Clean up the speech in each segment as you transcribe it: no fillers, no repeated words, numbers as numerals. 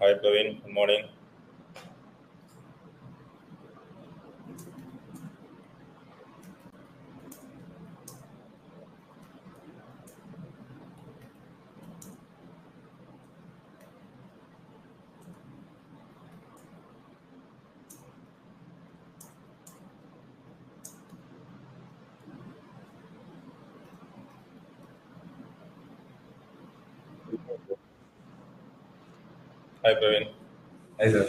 Hi Praveen, good morning. Hi Praveen. Hi sir.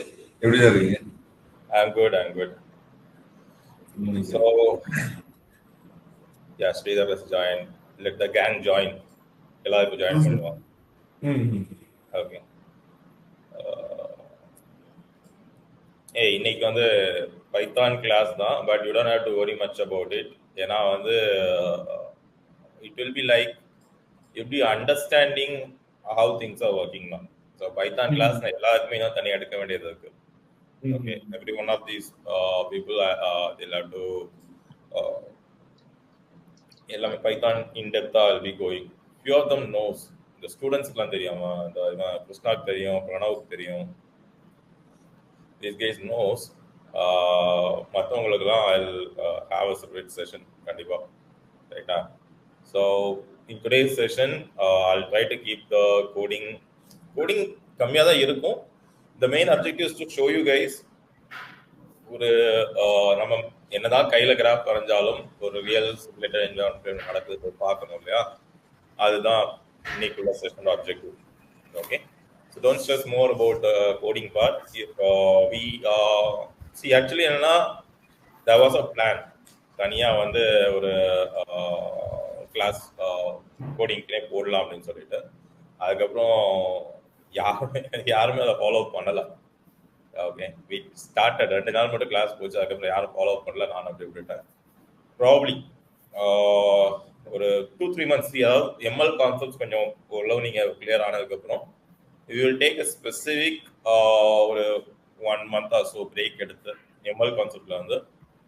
எப்படி sir இருக்கீங்க? I'm good, I'm good. Good morning sir. So, yeah, Sridhar has joined. Let the gang join. எல்லாரும் join பண்ணுவோம். ம் Okay. ஏய் இன்னைக்கு வந்து Python class தான் but you don't have to worry much about it ஏன்னா வந்து இட் வில் பி லைக் எப்படி understanding how things are working தான் ஸோ பைத்தான் கிளாஸ் எல்லாருக்குமே தான் தனியாக எடுக்க வேண்டியது இருக்கு okay everyone of these people they'll have to எல்லாமே பைத்தான் இன்டெப்தா will be going few of them knows இந்த ஸ்டூடெண்ட்ஸ்க்குலாம் தெரியும் இந்த கிருஷ்ணாவுக்கு தெரியும் பிரணவுக்கு தெரியும் these guys knows மற்றவங்களுக்குலாம் I have a separate session கண்டிப்பாக ரைட்டா so in today's session I try to keep the coding கம்மியாக தான் இருக்கும் the main objective to show you guys ஒரு நம்ம என்னதான் கையில கிராஃப் வரைஞ்சாலும் ஒரு ரியல் சிமுலேட்டர் என்விரான்மெண்ட் நடக்குது பார்க்கணும் இல்லையா அதுதான் இன்னைக்குள்ள செஷனோட objective okay so don't stress more about coding part we see actually என்னன்னா தேர் வாஸ் அ பிளான் தனியாக வந்து ஒரு கிளாஸ் கோடிங்க்குனே போடலாம் அப்படின்னு சொல்லிட்டு அதுக்கப்புறம் யாருமே அதை ஃபாலோ பண்ணலை ஓகே வி ஸ்டார்டட் 2 நாள் மட்டும் கிளாஸ் போச்சு அதுக்கப்புறம் யாரும் ஃபாலோ பண்ணல நான் அப்படி விட்டுட்டேன் ப்ராப்ளி ஒரு 2-3 months அதாவது எம்எல் கான்செப்ட்ஸ் கொஞ்சம் ஓரளவு நீங்கள் கிளியர் ஆனதுக்கப்புறம் you will take a specific ஒரு 1 month ஆர் ஸோ பிரேக் எடுத்து எம்எல் கான்செப்டில் வந்து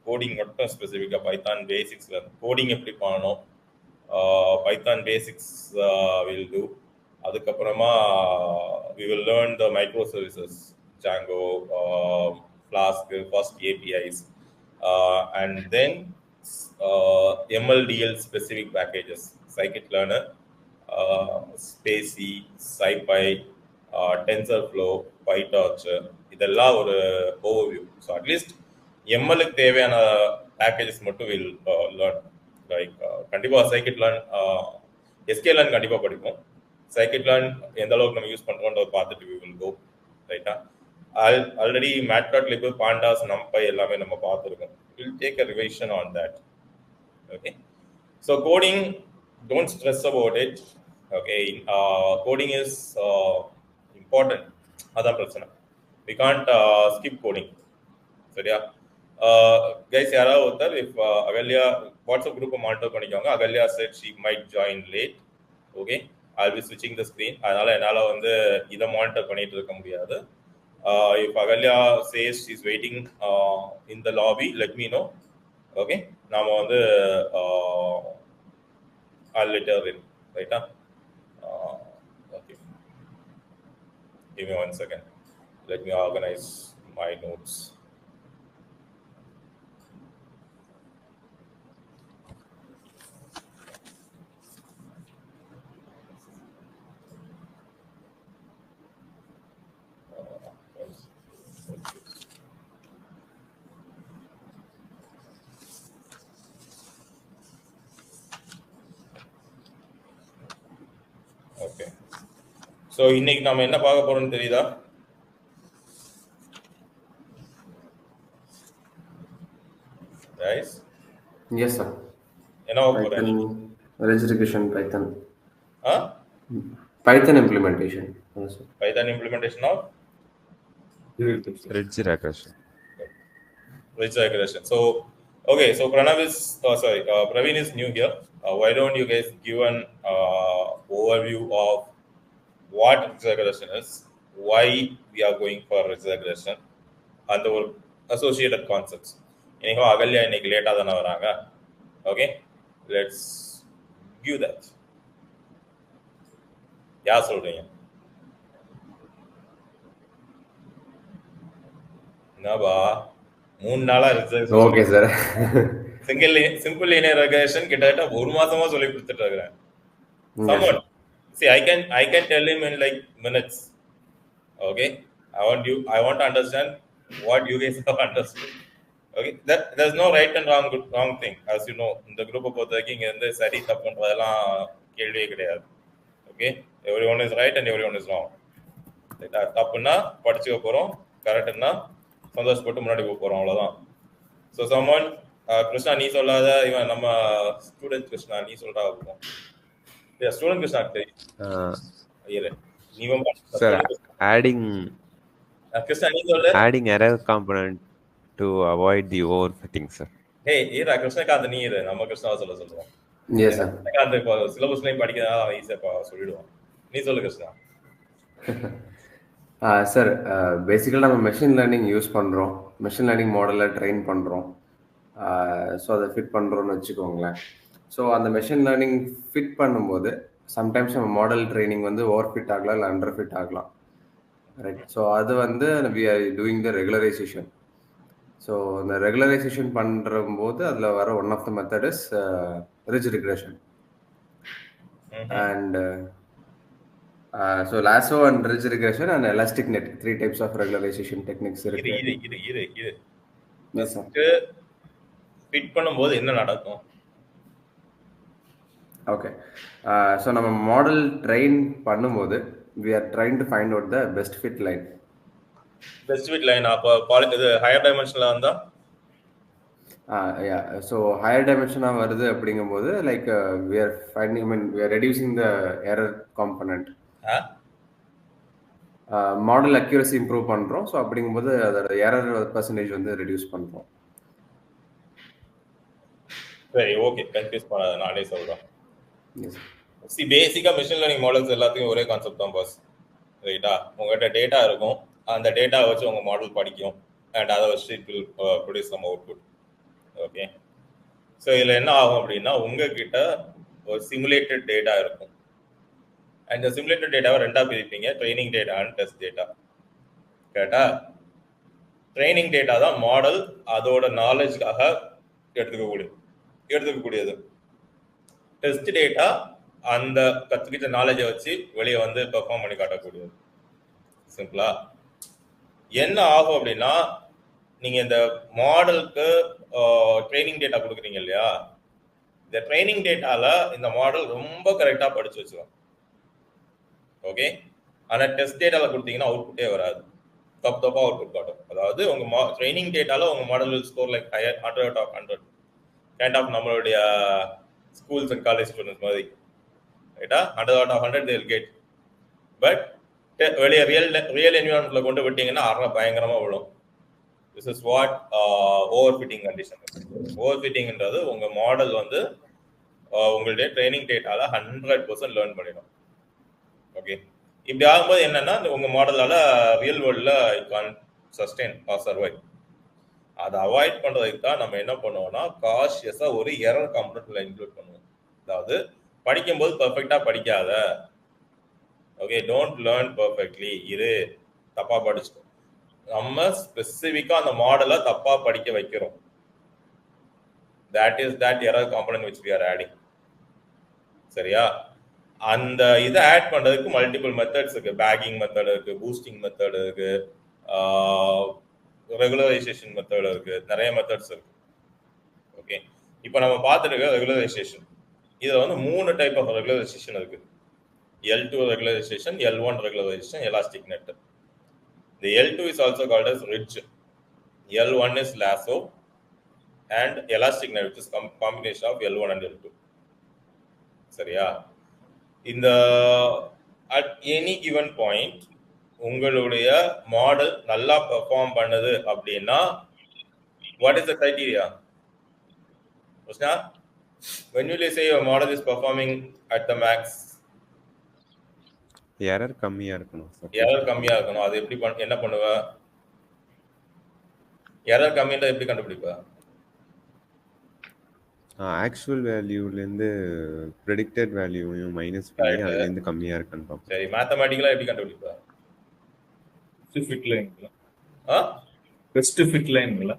கோடிங் மட்டும் ஸ்பெசிஃபிக்காக பைத்தான் பேசிக்ஸில் கோடிங் எப்படி பண்ணணும் பைத்தான் பேசிக்ஸ் வில் டூ அதுக்கப்புறமா we will learn the micro services Django, Flask, first APIs, and then MLDL specific packages, scikit-learner, Spacy, SciPy, TensorFlow, PyTorch, இதெல்லாம் ஒரு ஓவர்வியூ ஸோ அட்லீஸ்ட் எம்எல்க்கு தேவையான பேக்கேஜஸ் மட்டும் will learn like கண்டிப்பாக சைக்கிட்-லேர்ன் SK-learn கண்டிப்பாக படிப்போம் சைக்கிட்-லேர்ன் எந்த அளவுக்கு நம்ம யூஸ் பண்ணுறோன்றதை பார்த்துட்டு வி வில் கோ ரைட்டா ஆல்ரெடி மேட்பிளாட்லிப் பாண்டாஸ் நம்பை எல்லாமே நம்ம பார்த்துருக்கோம் will take a revision on that okay so coding don't stress about it okay coding is important அதான் பிரச்சனை வி கான்ட் ஸ்கிப் கோடிங் சரியா கைஸ் யாராவது ஒருத்தர் இஃப் அகல்யா வாட்ஸ்அப் குரூப்பை மானிட்டர் பண்ணிக்கோங்க Ahalya said she might join late okay I'll be switching the screen அதனால என்னால் வந்து இதை மானிட்டர் பண்ணிட்டு இருக்க முடியாது if Agalya says she's waiting in the lobby let me know okay நாம வந்து I'll let her in right okay give me 1 second let me organize my notes okay so இன்னைக்கு நம்ம என்ன பார்க்க போறோம்னு தெரியுதா guys Yes sir. என்ன பார்க்க போறோம் Python registration Python. Huh? Python implementation. Yes, sir. Python implementation of Ridge regression. ridge regression. So okay, so Pranav is Praveen is new here. Why don't you guys give an overview of what ridge regression is, why we are going for ridge regression, and the associated concepts. Anyhow, Agalya இன்னைக்கு லேட்டா தான வராங்க. Okay, let's give that. யார் சொல்றீங்க? என்னப்பா 3 நாளா result okay sir. Simple linear regression கிட்டத்தட்ட 1 மாசமா சொல்லி கொடுத்துட்டு இருக்கிறேன். Yes Someone, sir. see, I can tell him in like minutes. Okay, I want to understand what you guys have understood. Okay, there's no right and wrong thing, as you know. இந்த குரூப்பை பொறுத்த வரைக்கும் இங்க வந்து சரி தப்புன்றதெல்லாம் கேள்வியே கிடையாது. Okay, everyone is right and everyone is wrong. தப்புன்னா படிச்சுக்க போறோம், கரெக்ட்னா சந்தோஷப்பட்டு முன்னாடி போக போறோம், அவ்வளவுதான். ஸோ சம்மன் கிருஷ்ணா நீ சொல்லாத, இவன் நம்ம ஸ்டூடெண்ட் கிருஷ்ணா நீ சொல்றா இருக்கும். ஸ்டூடெண்ட் கிருஷ்ணா ஐயரு நீவும் Sir, adding கிருஷ்ணா நீ சொல்லு. error component to avoid the overfitting, sir. ஏய் ஈரா கிருஷ்ணகாந்த், நீ இரு, நம்ம கிருஷ்ணாவை சொல்லுவோம். Yes sir. கிருஷ்ணகாந்த் இப்போ சிலபஸ்லையும் படிக்கிறதா ஈஸியா சொல்லிடுவோம். நீ சொல்லு கிருஷ்ணா. சார், பேசிக்கலாக நம்ம மெஷின் லேர்னிங் யூஸ் பண்ணுறோம், மெஷின் லேர்னிங் மாடலில் ட்ரெயின் பண்ணுறோம். ஸோ அதை ஃபிட் பண்ணுறோன்னு வச்சுக்கோங்களேன். ஸோ அந்த மெஷின் லேர்னிங் ஃபிட் பண்ணும்போது சம்டைம்ஸ் நம்ம மாடல் ட்ரைனிங் வந்து ஓவர் ஃபிட் ஆகலாம், இல்லை அண்டர் ஃபிட் ஆகலாம், ரைட்? ஸோ அது வந்து we are doing the regularization. So இந்த ரெகுலரைசேஷன் பண்ணும்போது அதில் வர one of the method is ridge regression. And so lasso and ridge regression and elastic net, 3 types of regularization techniques இருக்கு. இது Yes sir. Fit பண்ணும்போது என்ன நடக்கும்? Okay, so நம்ம மாடல் ட்ரெயின் பண்ணும்போது we are trying to find out the best fit line. best fit line அப்ப இது higher டைமென்ஷன்ல வந்தா yeah, so higher dimension வருது அப்படிங்கும்போது like we are finding, I mean we are reducing the error component. Model accuracy improve பண்ணுறோம். So அப்படிங்கும்போது அதோட error percentage வந்து reduce பண்ணுறோம். சரி, ஓகே, கன்ஃபியூஸ் பண்ணாத, நானே சொல்கிறேன். சி பேசிக்காக மிஷின் லேர்னிங் மாடல்ஸ் எல்லாத்துக்கும் ஒரே கான்செப்ட் தான் பாஸ், ரைட்டா? உங்கள்கிட்ட டேட்டா இருக்கும், அந்த டேட்டா வச்சு உங்கள் மாடல் படிக்கும், அண்ட் அதை வச்சு it will produce some output. Okay, so இதில் என்ன ஆகும் அப்படின்னா உங்ககிட்ட ஒரு சிமுலேட்டட் டேட்டா இருக்கும். அந்த சிமுலேட்டட் டேட்டாவை ரெண்டா பிரிப்பீங்க, training data and test data. கேட்டா ட்ரைனிங் டேட்டா தான் மாடல் அதோட நாலேஜ்க்காக எடுத்துக்கக்கூடியது. டெஸ்ட் டேட்டா அந்த கற்றுக்கிட்ட நாலேஜை வச்சு வெளியே வந்து பெர்ஃபார்ம் பண்ணி காட்டக்கூடியது. சிம்பிளா என்ன ஆகும் அப்படின்னா, நீங்க இந்த மாடலுக்கு ட்ரைனிங் டேட்டா கொடுக்குறீங்க இல்லையா, இந்த ட்ரைனிங் டேட்டால இந்த மாடல் ரொம்ப கரெக்டா படிச்சு வச்சுக்கோங்க. ஓகே, ஆனால் டெஸ்ட் டேட்டாவில் கொடுத்தீங்கன்னா அவுட்புட்டே வராது, தப்பாக அவுட்புட் காட்டும். அதாவது உங்கள் ட்ரைனிங் டேட்டாவில் உங்கள் model will score like 100 out of 100, kind of நம்மளுடைய ஸ்கூல்ஸ் அண்ட் காலேஜ் ஸ்டூடெண்ட்ஸ் மாதிரி, ரைட்டா? 100 out of 100 they will get. But வெளியே ரியல் என்விரான்மெண்ட்டில் கொண்டு விட்டீங்கன்னா பயங்கரமாக விழும். This is what overfitting condition. ஓவர் ஃபிட்டிங்ன்றது உங்கள் மாடல் வந்து உங்களுடைய ட்ரைனிங் டேட்டாவில் 100% லேர்ன் பண்ணிடும். ஓகே, இப்படி ஆகும்போது என்னன்னா உங்க மாடலால ரியல் வேர்ல்ட்ல it can't sustain or survive. அதை அவாய்ட் பண்றதுக்கு தான் நம்ம என்ன பண்ணுவோம்னா காஷியஸா ஒரு எரர் காம்பனன்ட்ல இன்க்ளூட் பண்ணுவோம். அதாவது படிக்கும்போது பெர்ஃபெக்டா படிக்காத, ஓகே, டோன்ட் லேர்ன் பெர்ஃபெக்ட்லி, இது தப்பா படிச்சிட்டோம், நம்ம ஸ்பெசிஃபிக்கா அந்த மாடலை தப்பா படிக்க வைக்கிறோம். That is that error component which we are adding. சரியா? அந்த இதை ஆட் பண்றதுக்கு மல்டிபிள் மெத்தட்ஸ் இருக்கு. பேக்கிங் மெத்தட் இருக்கு, பூஸ்டிங் மெத்தட் இருக்கு, ரெகுலரைசேஷன் மெத்தட் இருக்கு, நிறைய மெத்தட்ஸ் இருக்கு. ஓகே, இப்போ நம்ம பார்த்துருக்க ரெகுலரைசேஷன், இதுல வந்து 3 டைப் ஆஃப் ரெகுலரைசேஷன் இருக்கு. L2 regularization, L1 regularization, elastic net. The L2 is also called as ridge, L1 is lasso, and elastic net, which is combination of L1 and L2. சரியா? இந்த at any given point உங்களுடைய model நல்லா perform பண்ணுது அப்படின்னா what is the criteria? Krishna, when will you say your model is performing at the max? Error கம்மியா இருக்கணும் sir. Error கம்மியா இருக்கணும். அது எப்படி என்ன பண்ணுவ? எரர் கம்மியா எப்படி கண்டுபிடிப்ப? ஆக்சுவல் வேல்யூலேருந்து ப்ரெடிக்டட் வேல்யூவையும் மைனஸ் பண்ணி அதுலேருந்து கம்மியாக இருக்கான்னு பார்ப்போம். சரி, மேத்தமேட்டிக்கலாக எப்படி கண்டுபிடிப்பா? ஃபிட் லைன் பெஸ்ட் ஃபிட் லைன்ங்களா?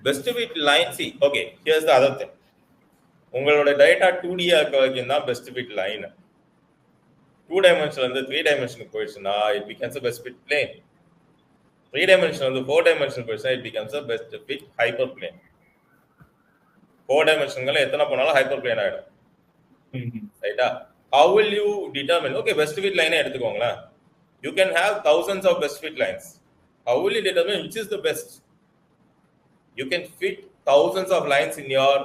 Best fit line see okay here's the other thing. உங்களோட டேட்டா 2D இருக்க வரைக்கும் தான் பெஸ்ட் ஃபிட் லைன். 2 டைமென்ஷன்ல இருந்து 3 டைமென்ஷனுக்கு போயிடுச்சுன்னா it becomes a best fit plane. 3 டைமென்ஷன்ல இருந்து 4 டைமென்ஷன் போயிடுச்சுன்னா it becomes a best fit hyper plane. 4 டைமென்ஷன்ல எத்தனை போனாலும் ஹைப்பர் பிளேன் ஆயிடும். ரைட்டா? how will you determine okay best fit line எடுத்துக்கோங்களேன். you can have thousands of best fit lines. how will you determine which is the best? you can fit thousands of lines in your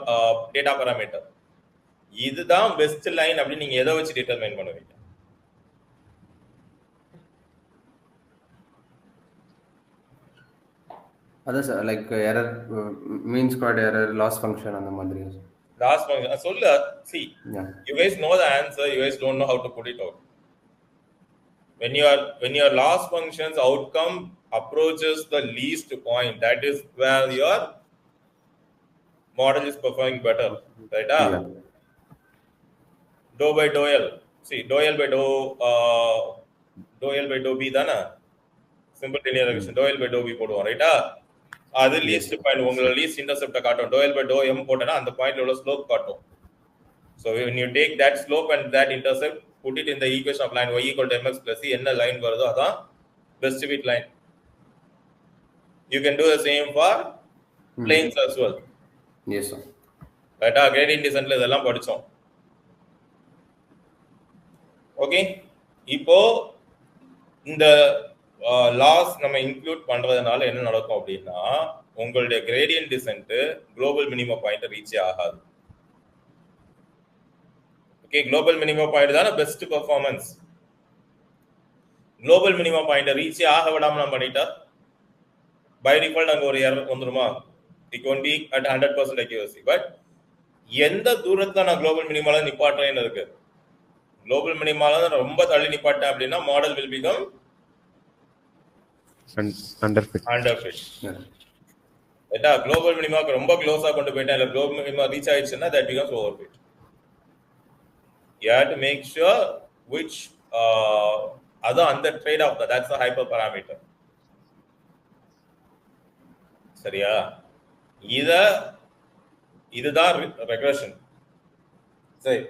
data parameter. இதுதான் best line அப்படி நீங்க எதை வச்சு determine பண்ணுவீங்க? அதான் sir like error, மீன் squad error, loss function அந்த மாதிரி. Loss function சொல்ல see you guys know the answer, you guys don't know how to put it out. when your loss function's outcome approaches the least point, that is where your model is performing better, right? Dou by dou L, see dou L by dou B தானே simple linear regression. dou L by dou B போடுவோம், ரைட்டா? அது least point உங்களோட least intercept காட்டும். dou L by dou M போட்டனா அந்த பாயிண்ட்ல உள்ள ஸ்லோப் காட்டும். so when you take that slope and that intercept, put it in the equation of line y equal to mx plus c, என்ன line வருதோ அதான் best fit line. you can do the same for planes as well. yes sir. ரைட்டா? gradient descentல இதெல்லாம் படிச்சோம். Okay, இப்போ இந்த loss நம்ம include பண்றதுனால என்ன நடக்கும் அப்படின்னா உங்களுடைய gradient descent global minimum point reach ஆகாது. ஓகே, குளோபல் மினிமம் பாயிண்ட் தான best performance. Global minimum point reach ஆக விடாம நம்ம பண்ணிட்டா பை டிஃபால்ட் அங்க ஒரு எரர் வந்துருமா? It won't be at 100% accuracy. But எந்த தூரத்துல நான் குளோபல் மினிமம்ல நிப்பாட்டுறேன்னு இருக்கு. குளோபல் மினிமம்ல ரொம்ப தள்ளி நிப்பாட்டேன் அப்படின்னா மாடல் will become underfit. ரைட்டா? குளோபல் மினிமாக்கு ரொம்ப க்ளோஸா கொண்டு போயிட்டேன், இல்ல குளோபல் மினிமா ரீச் ஆயிடுச்சுன்னா that becomes overfit. you have to make sure which அதான் அந்த trade off that's the hyper parameter. சரியா? இதுதான் ரெக்ரெஷன். சரி,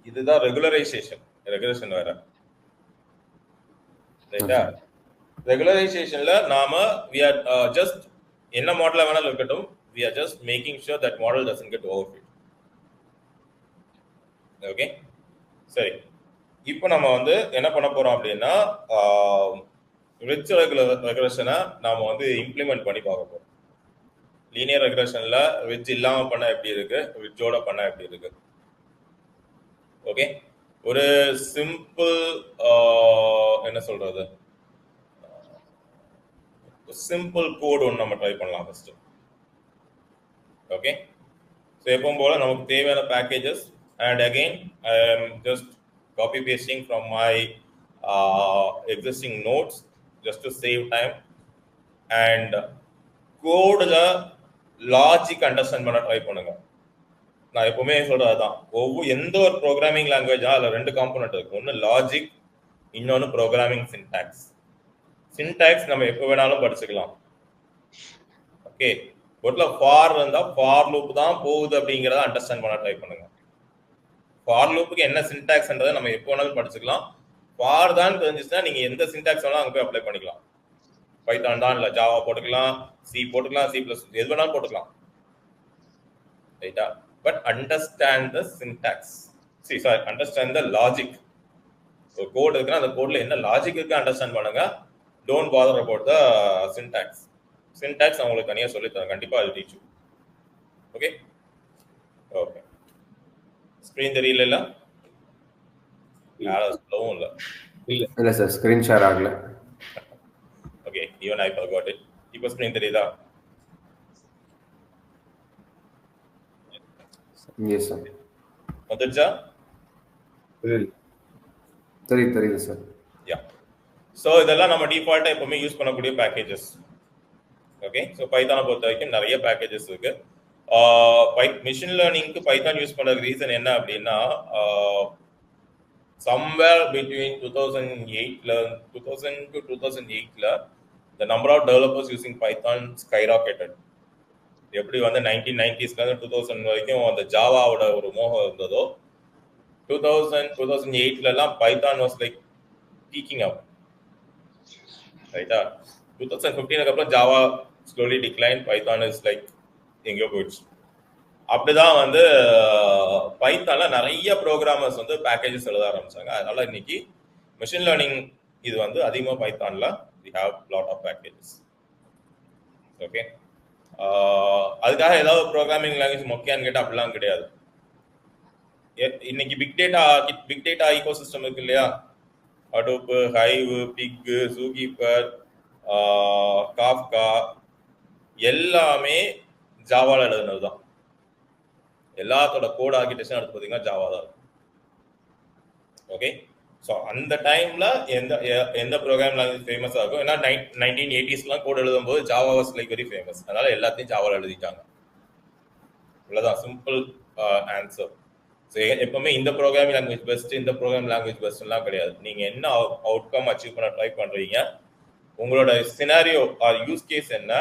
இதுதான் ரெகுலரைசேஷன். ரெகுலேஷன் வேற, ரைட்டா? ரெகுலரைசேஷன்ல நாம we are just என்ன மாடல்ல வேணாலும் இருக்கட்டும், we are just making sure that model doesn't get overfit. Okay, சரி. இப்போ நம்ம வந்து என்ன பண்ண போறோம் அப்படின்னா ரிச் ரெகுலேஷனை நாம வந்து இம்ப்ளிமெண்ட் பண்ணி பார்க்க போறோம். லீனியர் ரெகுலேஷன்ல ரிச் இல்லாம பண்ண எப்படி இருக்கு, ரிச்சோட பண்ண எப்படி இருக்கு. ஓகே, ஒரு சிம்பிள் என்ன சொல்றது, சிம்பிள் கோட் ஒன்று நம்ம ட்ரை பண்ணலாம் ஃபர்ஸ்ட். ஓகே, ஸோ எப்பவும் போல நமக்கு தேவையான packages, and again I am just copy pasting from my existing notes just to save time. And கோடில் லாஜிக் அண்டர்ஸ்டாண்ட் பண்ண ட்ரை பண்ணுங்க. நான் எப்பவுமே சொல்றது அதுதான், எந்த ஒரு ப்ரோக்ராமிங் லாங்குவேஜா அதில் 2 காம்பனண்ட் இருக்கு. ஒன்று லாஜிக், இன்னொன்று ப்ரோக்ராமிங் சின்டாக்ஸ். சின்டாக்ஸ் நம்ம எப்போ வேணாலும் படிச்சுக்கலாம். ஓகே, பொருட்ல ஃபார் இருந்தா ஃபார் லூப் தான் போகுது அப்படிங்கிறத அண்டர்ஸ்டாண்ட் பண்ண ட்ரை பண்ணுங்க. ஃபார் லூப்புக்கு என்ன சின்டாக்ஸ்ன்றதை நம்ம எப்போ வேணாலும் படிச்சுக்கலாம். ஃபார் தான் தெரிஞ்சிச்சுன்னா நீங்க எந்த சின்டாக்ஸ் வேணாலும் அங்கே போய் அப்ளை பண்ணிக்கலாம். பைத்தான் தான் இல்லை, ஜாவா போட்டுக்கலாம், சி போட்டுக்கலாம், சி பிளஸ் எது வேணாலும் போட்டுக்கலாம், ரைட்டா? But understand the syntax, understand the logic. ஒரு கோட் இருக்குன்னா அந்த கோட்ல என்ன லாஜிக் இருக்கு அண்டர்ஸ்டாண்ட் பண்ணுங்க. Don't father about the syntax. Syntax அவங்களுக்கு தனியாக சொல்லித்தரேன், கண்டிப்பா அது டீச். ஓகே ஓகே, ஸ்க்ரீன் தெரியல? யாரும் சொல்லவும் இல்லை. இல்லை சார், ஸ்க்ரீன் ஷேர் ஆகல. Okay, even I forgot it. இப்போ ஸ்க்ரீன் தெரியுதா? Yes sir. வந்துடுச்சா? தெரியுது சார். யா, ஸோ இதெல்லாம் நம்ம டிஃபால்ட்டாக எப்பவுமே யூஸ் பண்ணக்கூடிய பேக்கேஜஸ். ஓகே, ஸோ பைத்தானை பொறுத்த வரைக்கும் நிறைய பேக்கேஜஸ் இருக்கு. மிஷின் லேர்னிங்க்கு பைத்தான் யூஸ் பண்ணுற ரீசன் என்ன அப்படின்னா, somewhere between 2000 to 2008 the number of developers using Python skyrocketed. எப்படி வந்து 1990s 2000 வரைக்கும் அந்த ஜாவாவோட ஒரு மோகம் இருந்ததோ 2008 பைத்தான் வாஸ் லைக் பீக்கிங் அப், ரைட்டா? 2015 அப்புறம் Java slowly decline, Python is like எங்கேயோ போயிடுச்சு. அப்படிதான் வந்து பைத்தான்ல நிறைய ப்ரோக்ராமர்ஸ் வந்து பேக்கேஜஸ் எழுத ஆரம்பிச்சாங்க. அதனால இன்னைக்கு மெஷின் லேர்னிங் இது வந்து அதிகமாக பைத்தான்ல we have lot of packages. Okay, அதுக்காக ஏதாவது ப்ரோக்ராமிங் லாங்குவேஜ் மொக்கையான்னு கேட்டால் அப்படிலாம் கிடையாது. இன்னைக்கு பிக் டேட்டா ஈகோ சிஸ்டம் இருக்கு இல்லையா? ஹடூப், ஹைவ், பிக், ஜூகீப்பர், காஃப்கா எல்லாமே ஜாவால எழுதுனது தான். எல்லாத்தோட கோட் ஆர்கிடெக்சர் எடுத்து பார்த்தீங்கன்னா ஜாவா தான். ஓகே, ஸோ அந்த டைம்ல எந்த ப்ரோக்ராம் லாங்குவேஜ் ஃபேமஸாக இருக்கும்? ஏன்னா 1980s கோட் எழுதும் போது Java was like very famous. அதனால எல்லாத்தையும் ஜாவால எழுதிட்டாங்க. இவ்வளோதான் சிம்பிள் ஆன்சர். ஸோ எப்பவுமே இந்த ப்ரோக்ராமிங் லாங்குவேஜ் பெஸ்ட், இந்த ப்ரோக்ராம் லாங்குவேஜ் பெஸ்ட்லாம் கிடையாது. நீங்க என்ன அவுட்கம் அச்சீவ் பண்ண ட்ரை பண்றீங்க, உங்களோட சினாரியோ ஆர் யூஸ் கேஸ் என்ன,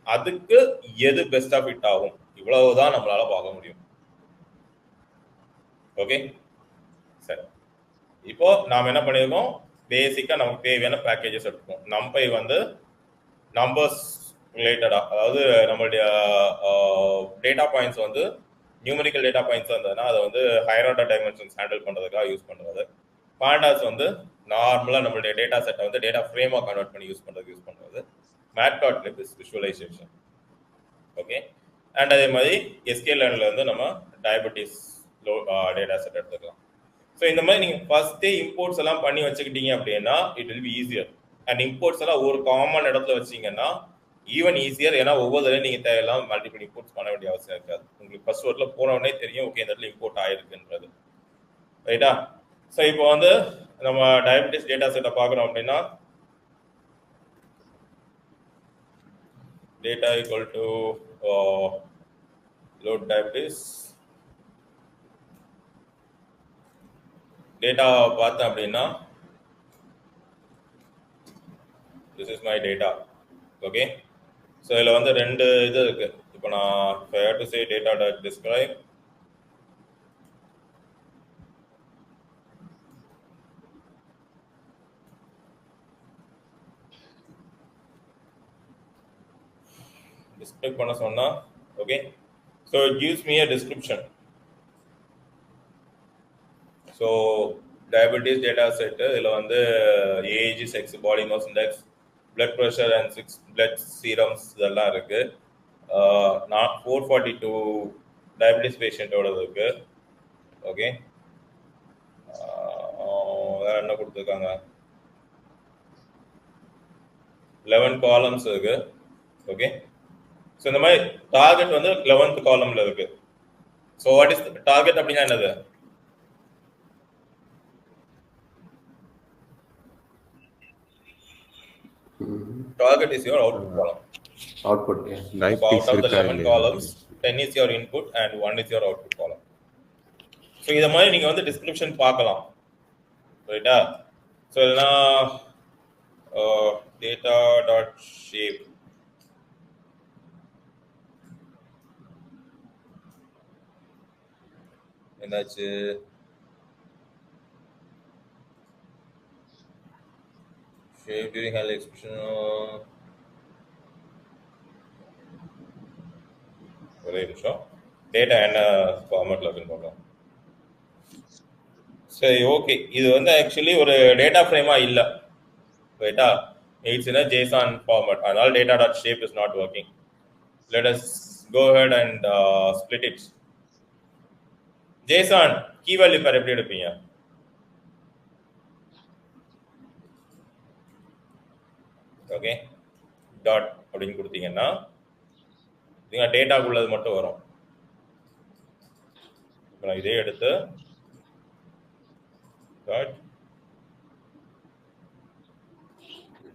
அதுக்கு எது பெஸ்டா ஃபிட் ஆகும், இவ்வளவுதான் நம்மளால பார்க்க முடியும். ஓகே, சரி. இப்போ நாம் என்ன பண்ணியிருக்கோம், பேசிக்கா நமக்கு தேவையான பேக்கேஜஸ் எடுத்துக்கோம். நம்பை வந்து நம்பர்ஸ் ரிலேட்டடா, அதாவது நம்மளுடைய டேட்டா பாயிண்ட்ஸ் வந்து நியூமரிக்கல் டேட்டா பாயிண்ட்ஸ் இருந்ததுன்னா அதை வந்து ஹையர் ஆர்டர் டைமென்ஷன்ஸ் ஹேண்டில் பண்ணுறதுக்காக யூஸ் பண்ணுறது. பாண்டாஸ் வந்து நார்மலாக நம்மளுடைய டேட்டா செட்டை வந்து டேட்டா ஃப்ரேமாக கன்வெர்ட் பண்ணி யூஸ் பண்ணுறது. மேட்பிளாட்லிப் இஸ் விஷுவலைசேஷன். ஓகே, அண்ட் அதே மாதிரி எஸ்கேஎல்ல வந்து நம்ம டயபெட்டிஸ் டேட்டா செட் எடுத்துக்கலாம். ஸோ இந்த மாதிரி நீங்கள் ஃபர்ஸ்டே இம்போர்ட்ஸ் எல்லாம் பண்ணி வச்சுக்கிட்டீங்க அப்படின்னா it will B easier. And imports எல்லாம் ஒரு காமன் இடத்துல வச்சிங்கன்னா ஈவன் ஈஸியர். ஏன்னா ஒவ்வொரு தடவை நீங்கள் தேவையெல்லாம் மல்டிபிள் இம்போர்ட்ஸ் பண்ண வேண்டிய அவசியம் இருக்காது. உங்களுக்கு ஃபர்ஸ்ட் ஒர்க்ல போன உடனே தெரியும் ஓகே இந்த இடத்துல இம்போர்ட் ஆயிருக்குன்றது, ரைட்டா? ஸோ இப்போ வந்து நம்ம டயபெட்டிஸ் டேட்டா செட்டை பார்க்குறோம் அப்படின்னா data equal to load diabetes data பார்த்தேன் அப்படின்னா this is my data. Okay, so இதில் வந்து ரெண்டு இது இருக்கு. இப்போ நான் fair to say data dot describe describe பண்ண சொன்னா okay, so it gives me a description. So diabetes data set இதில் வந்து age, sex, body mass index, blood pressure and 6 blood serums இதெல்லாம் இருக்கு. 442 டயபெட்டிஸ் பேஷண்ட்டோட இருக்கு. ஓகே, வேற என்ன கொடுத்துருக்காங்க, 11 காலம்ஸ் இருக்கு. ஓகே, ஸோ இந்த மாதிரி டார்கெட் வந்து 11th காலம்ல இருக்கு. ஸோ வாட் இஸ் டார்கெட் அப்படின்னா என்னது? Target is your output column. Output, yeah. So out of the 11 columns, 10 is your input and 1 is your output column. So இத மாதிரி நீங்க வந்து டிஸ்கிரிப்ஷன் பார்க்கலாம், ரைட்டா? ஸோ இல்லைனா டேட்டா டாட் ஷேப் என்னாச்சு, shape during highlight expression. ஒரே நிமிஷம், டேட்டா என்ன ஃபார்மேட்ல இருக்குன்னு பார்க்கலாம். சரி, ஓகே. இது வந்து ஆக்சுவலி ஒரு டேட்டா ஃப்ரேமா இல்லை, ரைட்டா? It's in a JSON format. அதனால data dot shape is not working. Let us go ahead and split it. JSON key value pair எப்படி எடுப்பீங்க? ஓகே, டாட் அப்படின்னு கொடுத்தீங்கன்னா டேட்டாக்குள்ளது மட்டும் வரும். இப்போ நான் இதே எடுத்து டாட்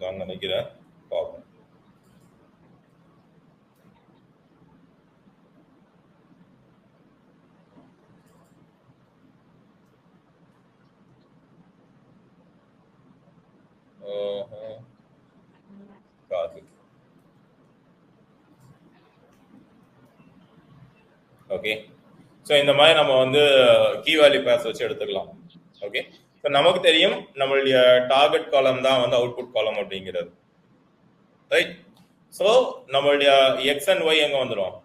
நான் நினைக்கிறேன் பார்ப்போம். ஸோ இந்த மாதிரி நம்ம வந்து கீ வேல்யூ பேர்ஸ் வச்சு எடுத்துக்கலாம். ஓகே, ஸோ நமக்கு தெரியும் நம்மளுடைய டார்கெட் காலம் தான் வந்து அவுட்புட் காலம் அப்படிங்கிறது, ரைட்? ஸோ நம்மளுடைய எக்ஸ் அண்ட் ஒய் எங்க வந்துடும்?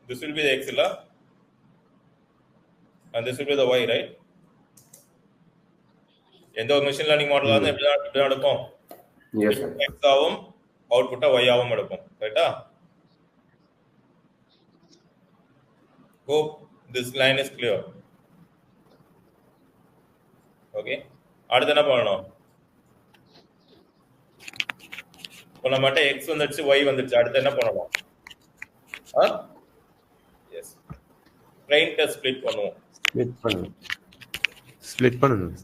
This will be the x இல்ல, and this will be the y, right? எந்த ஒரு மெஷின் லேர்னிங் மாடல் வந்து எப்படி எடுப்போம்? Yes, sir. x ஆவும் அவுட்புட்டா y ஆவும் எடுப்போம், ரைட்டா? Hope this line is clear. Okay, அடுத்து என்ன பண்ணணும்? இப்போ நம்மகிட்ட x வந்துடுச்சு, y வந்துடுச்சு, அடுத்து என்ன பண்ணணும்? எஸ், ட்ரெயின் டெஸ்ட் ஸ்ப்ளிட் பண்ணுவோம். ஸ்ப்ளிட் பண்ணணும்.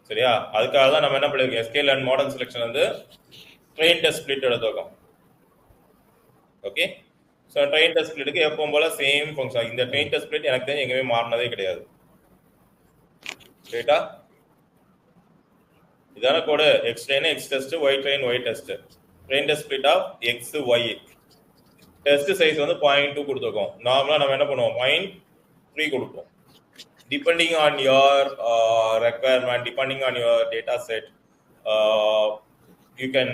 சரியா? அதுக்காக தான் நம்ம என்ன பண்ணிருக்கோம், ஸ்கேல் அண்ட் மாடல் செலக்ஷன் வந்து ட்ரெயின் டெஸ்ட் ஸ்ப்ளிட் எடுத்துக்கோம். ஓகே, ஸோ ட்ரெயின் டெஸ்ட் ஸ்ப்ளிட்டுக்கு எப்பவும் போல சேம் ஃபங்க்ஷன். இந்த ட்ரெயின் டெஸ்ட் ஸ்ப்ளிட் எனக்கு தெரிஞ்சு எங்கேயுமே மாறினதே கிடையாது, ரைட்டா? இதான code, X train X test, Y train Y test, train test split of X Y. Test size வந்து 0.2 கொடுத்துருக்கோம். நார்மலாக நம்ம என்ன பண்ணுவோம், 0.3 கொடுப்போம். Depending on your requirement, depending on your data set, you can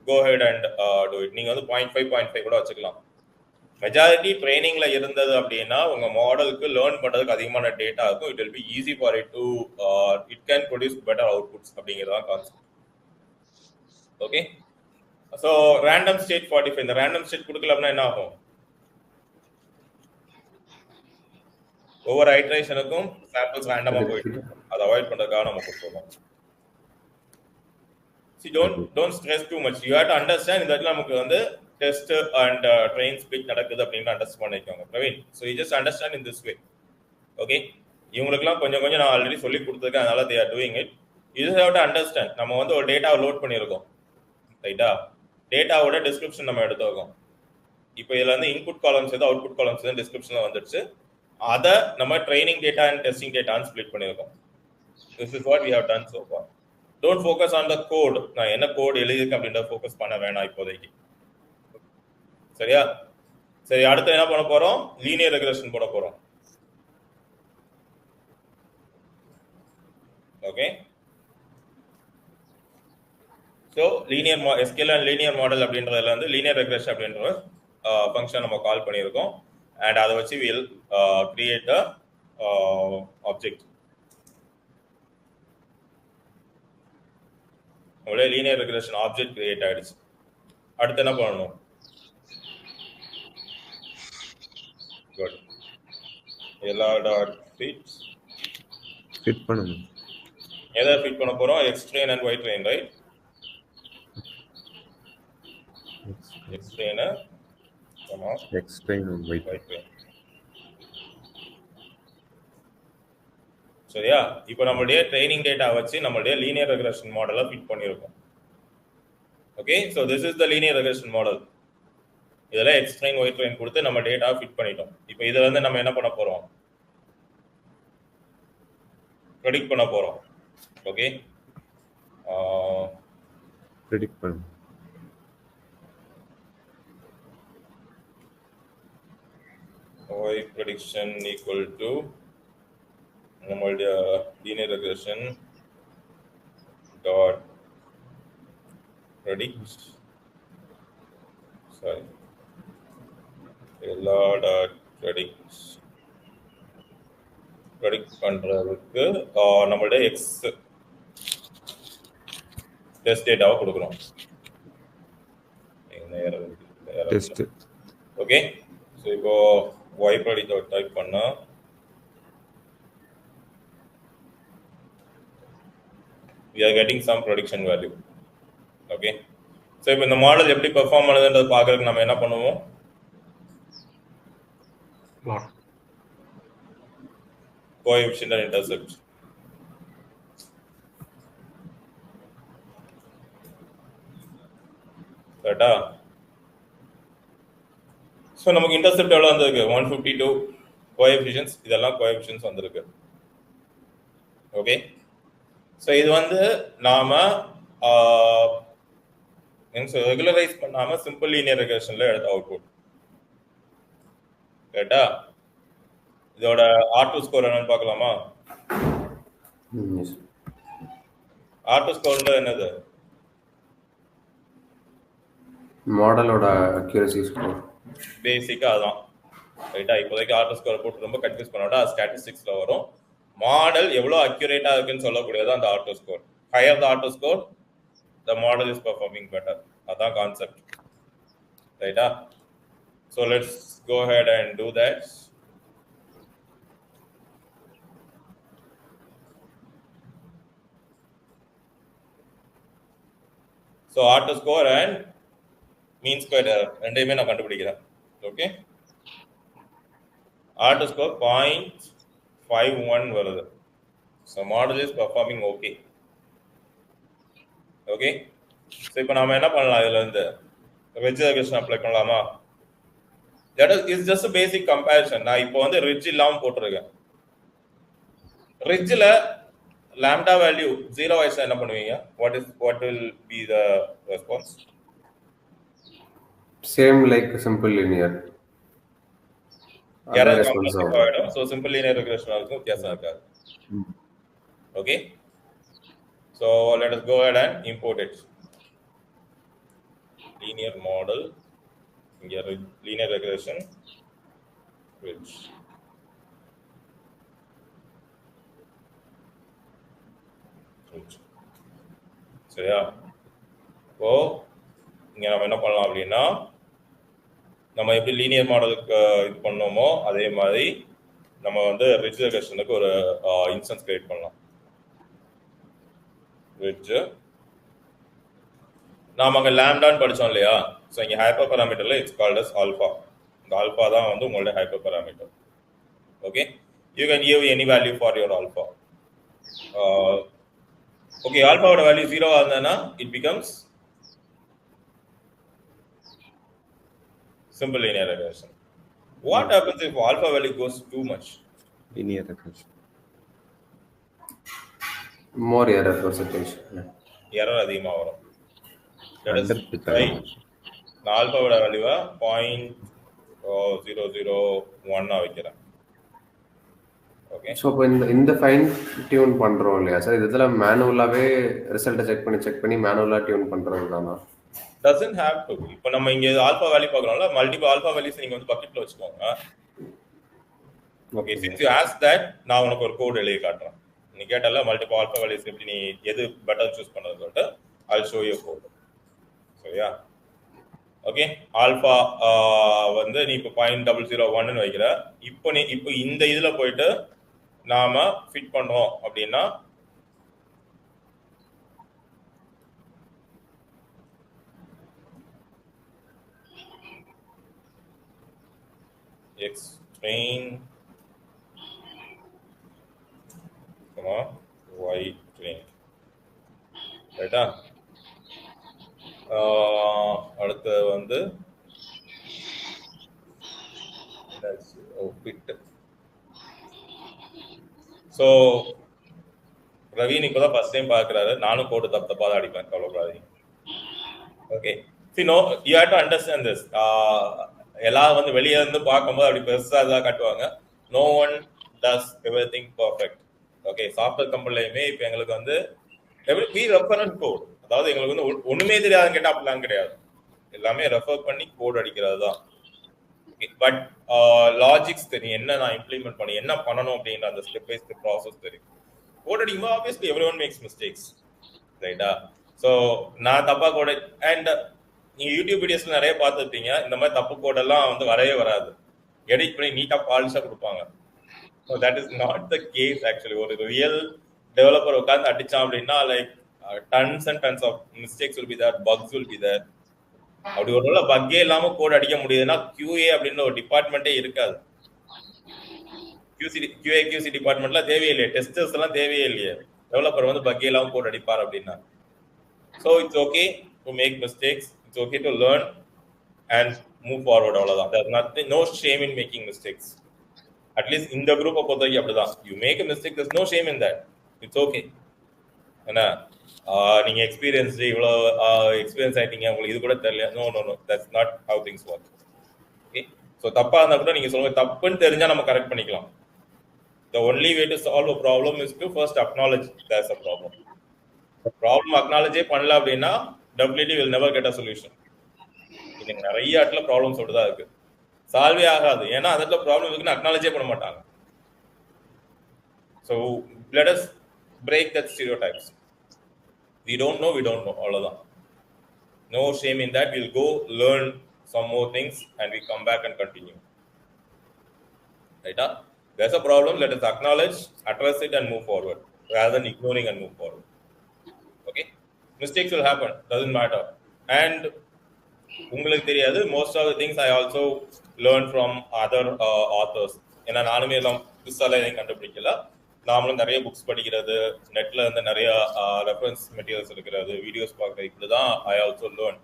go ahead and do it. நீங்க வந்து 0.5 கூட வச்சுக்கலாம். மெஜாரிட்டி ட்ரைனிங்ல இருந்தது அப்படின்னா உங்க மாடலுக்கு லேர்ன் பண்றதுக்கு அதிகமான டேட்டா இருக்கும். It will be easy for it to it can produce better outputs அப்படிங்கிறது தான் concept. Okay, so random state 45. இந்த ரேண்டம் ஸ்டேட் கொடுக்கல அப்படின்னா என்ன ஆகும்? ஒவ்வொரு ஐட்ரேஷனுக்கும் சாம்பிள்ஸ் ரேண்டமா போயிட்டு அதை அவாய்ட் பண்றதுக்காக நம்ம கொடுத்துருக்கோம். See, don't stress too much. You have to understand இந்த இடத்துல நமக்கு வந்து டெஸ்ட் அண்ட் ட்ரெயின் ஸ்ப்ளிட் நடக்குது அப்படின்னு அண்டர்ஸ்டாண்ட் பண்ணிக்கோங்க Praveen. So you just understand in this way. Okay, இவங்களுக்குலாம் கொஞ்சம் கொஞ்சம் நான் ஆல்ரெடி சொல்லி கொடுத்துருக்கேன், அதனால they are doing it. You just have to understand. நம்ம வந்து ஒரு டேட்டாவை லோட் பண்ணியிருக்கோம், ரைட்டா? டேட்டாவோட டிஸ்கிரிப்ஷன் நம்ம எடுத்துருக்கோம். இப்போ இதில் வந்து இன்புட் காலம்ஸ் எது அவுட்புட் காலம்ஸ் எது டிஸ்கிரிப்ஷனில் வந்துடுச்சு. அதை நம்ம ட்ரைனிங் டேட்டா அண்ட் டெஸ்டிங் டேட்டான்னு ஸ்ப்ளிட் பண்ணியிருக்கோம். This is what we have done so far. Don't focus on the code. நான் என்ன கோட் எழுதியிருக்கேன் அப்படின்றத ஃபோக்கஸ் பண்ண வேணாம் இப்போதைக்கு, சரியா? சரி, அடுத்து என்ன பண்ண போறோம்? லீனியர் ரெக்ரெஷன் போட போறோம். Okay, so linear scale and linear model அப்படின்றதுல வந்து லீனியர் ரெக்ரெஷன் அப்படின்ற ஃபங்க்ஷன் நம்ம கால் பண்ணியிருக்கோம். And அதை வச்சு we'll create a object. நம்மளே லீனியர் ரெக்ரெஷன் ஆப்ஜெக்ட் கிரியேட் ஆயிடுச்சு. அடுத்து என்ன பண்ணணும்? குட், எல்லா டாட் ஃபிட் பண்ணணும். எதை ஃபிட் பண்ண போறோம்? X train and Y train, right? X train X train and Y train. சரியா? இப்போ நம்மளுடைய ட்ரைனிங் டேட்டா வச்சு நம்மளுடைய லீனியர் ரெக்ரெஷன் மாடலை ஃபிட் பண்ணியிருக்கோம். Okay, so this is the linear regression model. இதெல்லாம் எக்ஸ் ட்ரெயின் ஒய் ட்ரெயின் கொடுத்து நம்ம டேட்டா ஃபிட் பண்ணிட்டோம். இப்போ இதில் வந்து நம்ம என்ன பண்ண போறோம்? ப்ரெடிக்ட் பண்ண போறோம். ஓகே, ப்ரெடிக்ட் பண்ணு. y prediction equal to நம்மளுடைய linear regression dot predict எல்லா dot predict பண்றதுக்கு நம்மளுடைய x டெஸ்ட் டேட்டாவை கொடுக்குறோம். டெஸ்ட். ஓகே, ஸோ இப்போ y predict டைப் பண்ணா we are getting some prediction value. Okay, so இப்போ இந்த மாடல் எப்படி பெர்ஃபார்ம் பண்ணுதுன்றது பார்க்கறதுக்கு நம்ம என்ன பண்ணுவோம்? Coefficient and intercept. கரெக்டா? ஸோ நமக்கு இன்டர்செப்ட் எவ்வளோ வந்திருக்கு? 152 கோஎஃபிஷியன்ஸ். இதெல்லாம் கோஎஃபிஷியன்ஸ் வந்திருக்கு. ஓகே, ஸோ இது வந்து நாம ரெகுலரைஸ் பண்ணாம சிம்பிள் லீனியர் ரெக்ரெஷன்ல எடுத்த அவுட்புட். கரெக்டா? இதோட R2 ஸ்கோர் என்னன்னு பார்க்கலாமா? R2 ஸ்கோர்ன்றது என்னது? மாடலோட அக்யூரசி ஸ்கோர். பேசிக்கா அதான். ரைட்டா? இப்போதைக்கு R2 ஸ்கோர் போட்டு ரொம்ப கன்ஃபியூஸ் பண்ண வேண்டாம். ஸ்டாட்டிஸ்டிக்ஸ்ல வரும். மாடல் எவ்வளோ அக்யூரேட்டா இருக்குன்னு சொல்லக்கூடியது அந்த R2 score. Higher the R2 score, the model is performing better. அதான் கான்செப்ட். ரைட்டா? So let's go ahead and do that. So R2 score and mean square error ரெண்டையுமே நான் கண்டுபிடிக்கிறேன். ஓகே, R2 score 0.51 வருது. So model is performing okay. Okay, so இப்போ நாம என்ன பண்ணலாம்? இதுல இருந்து ரிட்ஜ் ரெக்ரெஷன் அப்ளை பண்ணலாமா? That is just basic comparison. நான் இப்போ வந்து ரிட்ஜ் இல்லாம போட்டிருக்கேன். ரிட்ஜ்ல lambda value 0 ஆயிடுச்சா என்ன பண்ணுவீங்க? what will be the response? Same like simple linear. error compulsive ஆயிடும். so simple linear regression இருக்கும், வித்தியாசம் இருக்காது. okay, so let us go ahead and import it. linear model, இங்க linear regression which சரியா? இப்போ இங்க நம்ம என்ன பண்ணலாம் அப்படின்னா, நம்ம எப்படி லீனியர் மாடலுக்கு இது பண்ணோமோ அதே மாதிரி நம்ம வந்து ரிட்ஜ் ரெக்ரெஷனுக்கு ஒரு இன்ஸ்டன்ஸ் கிரியேட் பண்ணலாம். ரிட்ஜ் நாம அங்க லாம்டான்னு படிச்சோம் இல்லையா? ஸோ இங்க ஹைப்பர் பாராமீட்டர்ல இட்ஸ் கால்ட் அஸ் ஆல்பா. இந்த ஆல்பா தான் வந்து உங்களோட hyper parameter. Okay, you can give any value for your alpha. Okay, ஆல்பாவோட வேல்யூ 0 ஆகுதுன்னா it becomes simple linear regression. What happens if alpha value goes too much? Linear regression. More error percentage. Error அதிகமா வரும். That is right. நான் ஆல்பாவோட வேல்யூவை 0.001 வைக்கிறேன். Okay, so இப்போ இந்த fine tune பண்ணுறோம் இல்லையா சார்? இதில் மேனுவலாகவே ரிசல்ட்டை செக் பண்ணி மேனுவலாக டியூன் பண்ணுறது தானா? doesn't have to. இப்போ நம்ம இங்க ஆல்பா வேல்யூ பார்க்கறோம்ல, மல்டிபிள் ஆல்பா வேல்யூஸ் நீங்க வந்து பக்கெட்ல வச்சுக்கோங்க. Okay, since you ask that, நான் உனக்கு ஒரு கோட் எழுதி காட்டுறேன். நீ கேட்டல மல்டிபிள் ஆல்பா வேல்யூஸ் எப்படி நீ எது பெட்டர் சூஸ் பண்றது சொல்லிட்டு I'll show you code. சரியா? ஓகே, ஆல்பா வந்து நீ இப்போ 0.001 ன்னு வைக்கிற. இப்போ இந்த இதுல போயிட்டு நாம ஃபிட் பண்றோம் அப்படின்னா x train y train. ரைட்டா? அடுத்து வந்து fit. ஸோ ரவீன் இப்போதான் ஃபர்ஸ்ட் டைம் பார்க்குறாரு. நானும் கோடு தப்பா தான் அடிப்பேன், கவலைப்படாதீங்க. Okay, see no, you have to understand this. எல்லாம் வந்து வெளியே இருந்து பார்க்கும்போது அப்படி பெருசா இதெல்லாம் காட்டுவாங்க. no one does everything perfect. Okay, software கம்பெனிலையுமே இப்போ எங்களுக்கு வந்து we refer and code. அதாவது எங்களுக்கு வந்து ஒண்ணுமே தெரியாதுன்னு கேட்டால் அப்படிலாம் கிடையாது. எல்லாமே ரெஃபர் பண்ணி கோட் அடிக்கிறது தான். பட் லாஜிக்ஸ் தெரியும், என்ன நான் இம்ப்ளிமெண்ட் பண்ணி என்ன பண்ணணும் அப்படிங்கிற அந்த ஸ்டெப் பை ஸ்டெப் ப்ராசஸ் தெரியும். கோட் அடிக்கும்போது obviously every one makes mistakes. ரைட்டா? ஸோ நான் தப்பா கோட் அண்ட் நீங்க யூடியூப் வீடியோஸ்ல நிறைய பார்த்துருப்பீங்க, இந்த மாதிரி தப்பு கோடெல்லாம் வந்து வரவே வராது. எடிட் பண்ணி நீட்டா பாலிஷா கொடுப்பாங்க. So that is not the case actually. ஒரு ரியல் டெவலப்பர் உட்காந்து அடிச்சான் அப்படின்னா like tons and tons of mistakes will be there, bugs will be there. அப்படி ஒரு பக்கே இல்லாம கோட் அடிக்க முடியுதுன்னா QA அப்படின்னு ஒரு டிபார்ட்மெண்ட்டே இருக்காது. QA/QC டிபார்ட்மெண்ட்ல தேவையில்லையே, டெஸ்டர்ஸ் எல்லாம் தேவையே இல்லையே. டெவலப்பர் வந்து பக்கே இல்லாம கோட் அடிப்பார் அப்படின்னா. So it's okay to make mistakes, it's okay to learn and move forward. அவ்வளவுதான். There nothing, no shame in making mistakes. At least இந்த குரூப்பை பொறுத்த வரைக்கும் அப்படிதான். You make a mistake, there's no shame in that. It's okay. என்ன நீங்க experience இவ்வளவு experience ஆயிட்டீங்க, உங்களுக்கு இது கூட தெரியல, no no no, that's not how things work. Okay, so தப்பா இருந்தா கூட நீங்க சொல்லுங்க, தப்புன்னு தெரிஞ்சா நம்ம கரெக்ட் பண்ணிக்கலாம். The only way to solve a problem is to first acknowledge there's a problem. Problem acknowledge பண்ணல அப்படின்னா definitely will never get a solution. இங்க நிறைய இடத்துல ப்ராப்ளம்ஸ் தான் இருக்கு, சால்வே ஆகாது. ஏன்னா அந்த இடத்துல ப்ராப்ளம் இருக்குன்னு அக்னாலஜே பண்ண மாட்டாங்க. So let us break that stereotypes. We don't know அவ்வளவுதான். No shame in that. We'll go learn some more things and we come back and continue. Right? There's a problem, let us acknowledge, address it and move forward rather than ignoring and move forward. Okay? Mistakes will happen, doesn't matter. And உங்களுக்கு தெரியாது, most of the things I also learned from other authors. ஏன்னா நானுமே எல்லாம் புதுசால எதையும் கண்டுபிடிக்கல. நாமளும் நிறைய books படிக்கிறது, நெட்ல இருந்து நிறைய ரெஃபரன்ஸ் மெட்டீரியல்ஸ் இருக்கிறது, வீடியோஸ் பார்க்குறது, இப்படிதான் I also learn.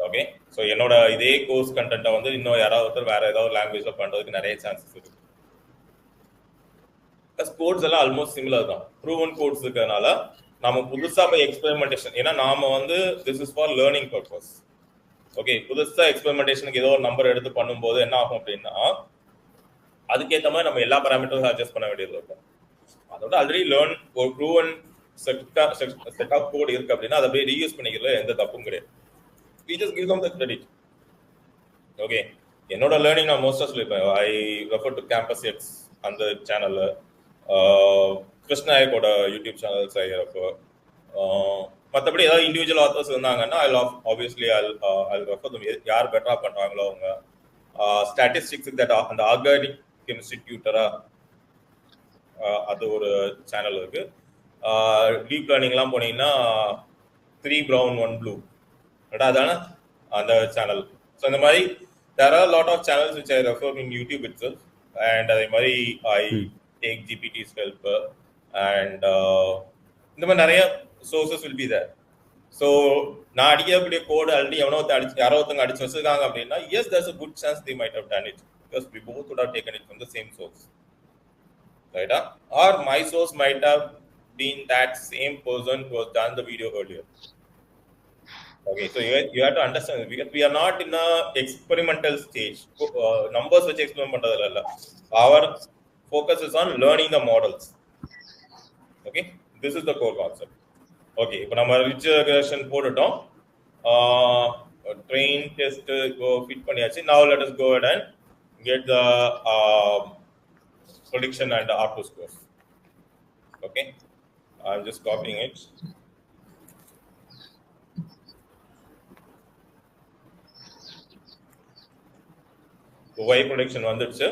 Okay, so என்னோட இதே கோர்ஸ் கண்டென்ட்டை வந்து இன்னும் யாராவது ஒருத்தர் வேற ஏதாவது லாங்குவேஜ்ல பண்றதுக்கு நிறைய சான்சஸ் இருக்கு. கோட்ஸ் எல்லாம் ஆல்மோஸ்ட் சிமிலர் தான், ப்ரூவன் கோட்ஸ் இருக்கிறதுனால நாம புதுசா போய் எக்ஸ்பெரிமெண்டேஷன், ஏன்னா நாம வந்து this is for learning purpose. Okay, புதுசா எக்ஸ்பெரிமெண்டேஷனுக்கு ஏதோ ஒரு நம்பர் எடுத்து பண்ணும்போது என்ன ஆகும் அப்படின்னா, அதுக்கேற்ற மாதிரி நம்ம எல்லா பேராமீட்டர்ஸும் அட்ஜஸ்ட் பண்ண வேண்டியது இருக்கும். அதோட ஆல்ரெடி லேர்ன் ஒரு ப்ரூவன் செட் ஆஃப் கோட் இருக்கு அப்படின்னா அதை அப்படியே ரீயூஸ் பண்ணிக்கிறதுல எந்த தப்பும் கிடையாது. We just give them the credit. Okay, என்னோட லேர்னிங் நான் மோஸ்டா சொல்லியிருப்பேன். ஐ ரெஃபர் டு கேம்பஸ் எக்ஸ் அந்த சேனல்ல, கிருஷ்ணாயக்கோட யூடியூப் சேனல்ஸ் ஐ ரெஃபர். மற்றபடி ஏதாவது இண்டிவிஜுவல் ஆத்தர்ஸ் இருந்தாங்கன்னா ஆப்வியஸ்லி ஐ ரெஃபர் தம். யார் பெட்டரா பண்றாங்களோ அவங்க. ஸ்டாட்டிஸ்டிக்ஸ் தட் அந்த ஆர்கானிக் கெமிஸ்ட்ரி டியூட்டரா அது ஒரு சேனல் இருக்கு. டீப் லேர்னிங்லாம் போனீங்கன்னா 3 brown 1 blue அதான அந்த சேனல். ஸோ இந்த மாதிரி there are a lot of channels which I refer in YouTube itself, and அதே மாதிரி I take GPT's help and இந்த மாதிரி நிறைய sources will be there. So நான் அடிக்கக்கூடிய கோடு ஆல்ரெடி யாரோ ஒருத்தங்க அடிச்சு வச்சிருக்காங்க அப்படின்னா yes, there's a good chance they might have done it because we both would have taken it from the same source, right? Or my source might have been that same person who has done the video earlier. Okay, so you have to understand because we are not in a experimental stage. Numbers which experiment பண்றதுல இல்ல. Our focus is on learning the models. Okay, this is the core concept. Okay, இப்போ நம்ம rich regression போட்டுட்டோம், train test fit பண்ணியாச்சு. Now let us go ahead and get the prediction and R2 scores. Okay, I'm just copying it. Y prediction வந்துடுச்சு.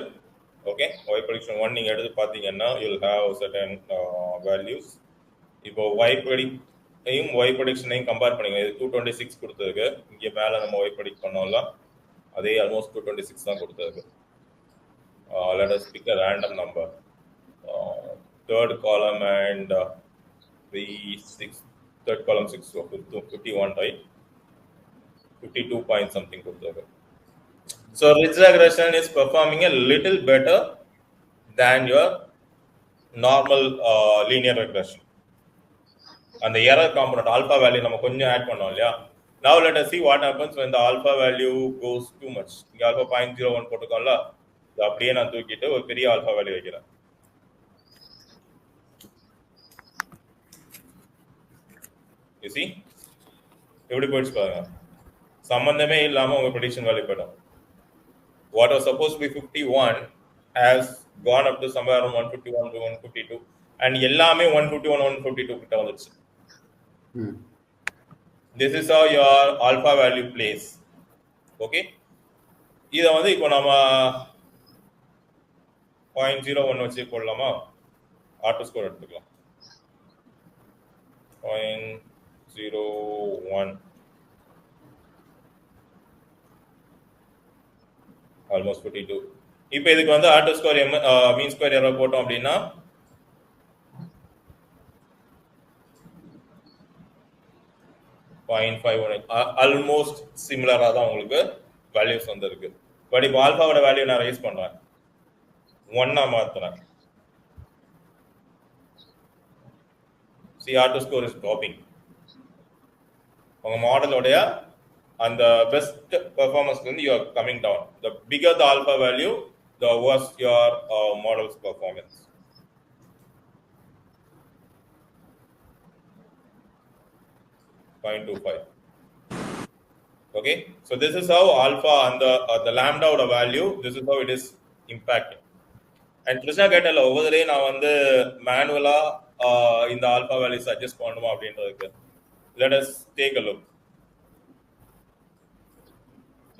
Okay, Y prediction 1 நீங்க எடுத்து பாத்தீங்கன்னா you'll have certain values. இப்போ Y prediction-ஐயும் compare பண்ணுங்க. இது 226 கொடுத்திருக்கு. இங்க மேல நம்ம Y predict பண்ணோம்ல, அதே ஆல்மோஸ்ட் 226 தான் கொடுத்திருக்கு. Let us pick a random number. Third column and 6, third column 6, so 51, right? 52 point something கொடுத்திருக்கு. So ridge regression is performing a little better than your normal linear regression. And the error component alpha value நம்ம கொஞ்சம் add பண்ணோம் இல்லையா. Now let us see what happens when the alpha value goes too much. இங்க alpha 0.01 போட்டுக்கோம்ல, இது அப்படியே நான் தூக்கிட்டு ஒரு பெரிய alpha value வைக்கிறேன். You see, எப்படி போயிடுச்சு பாருங்க, சம்பந்தமே இல்லாம உங்க prediction value போயிடும். What was supposed to be 51 has gone up to somewhere around 151 to 152, and எல்லாமே 151 152 கிட்ட வந்துச்சு. This is how your alpha value plays. Okay, இத வந்து இப்போ நாம 0.01 வச்சு போடலாமா? R2 ஸ்கோர் எடுத்துக்கலாம். 0.01 almost 52. இப்போ இதுக்கு வந்து R2 score mean square error போட்டோம் அப்படின்னா ஆல்மோஸ்ட் சிமிலரா தான் உங்களுக்கு வேல்யூஸ் வந்திருக்கு. பட் இப்போ ஆல்பாவோட வேல்யூ நான் ரைஸ் பண்றேன், 1 மாத்துறேன். See, R2 score is dropping. உங்க மாடலோடைய and the best performance வந்து you are coming down. The bigger the alpha value, the worse your model's performance. .25. Okay, so this is how alpha and the lambda ஓட value, this is how it is impacting. And Krishna கேட்டல ஒவ்வொரு தடவையும் நான் வந்து மேனுவலா இந்த alpha values adjust பண்ணுமா அப்படின்றதுக்கு. Let us take a look.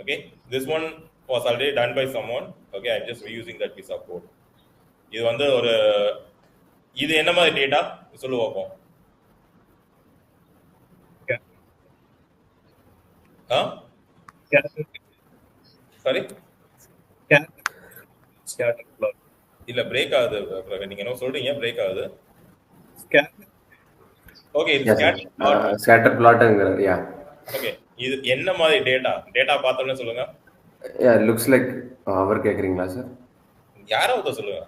Okay, this one was already done by someone. Okay, I'm just reusing that piece of code. இது வந்து ஒரு இது என்ன மாதிரி டேட்டா சொல்லு பார்ப்போம். சாரி இல்ல பிரேக் ஆகுது. நீங்க என்ன சொல்றீங்க? பிரேக் ஆகுது. ஓகே, இது ஸ்கேட்டர் பிளாட்ங்கற. யா ஓகே, இது என்ன மாதிரி டேட்டா பார்த்தோம்னே சொல்லுங்க. யா லுக்ஸ் லைக் அவர் கேக்குறீங்களா சார்? யாராவது சொல்லுங்க.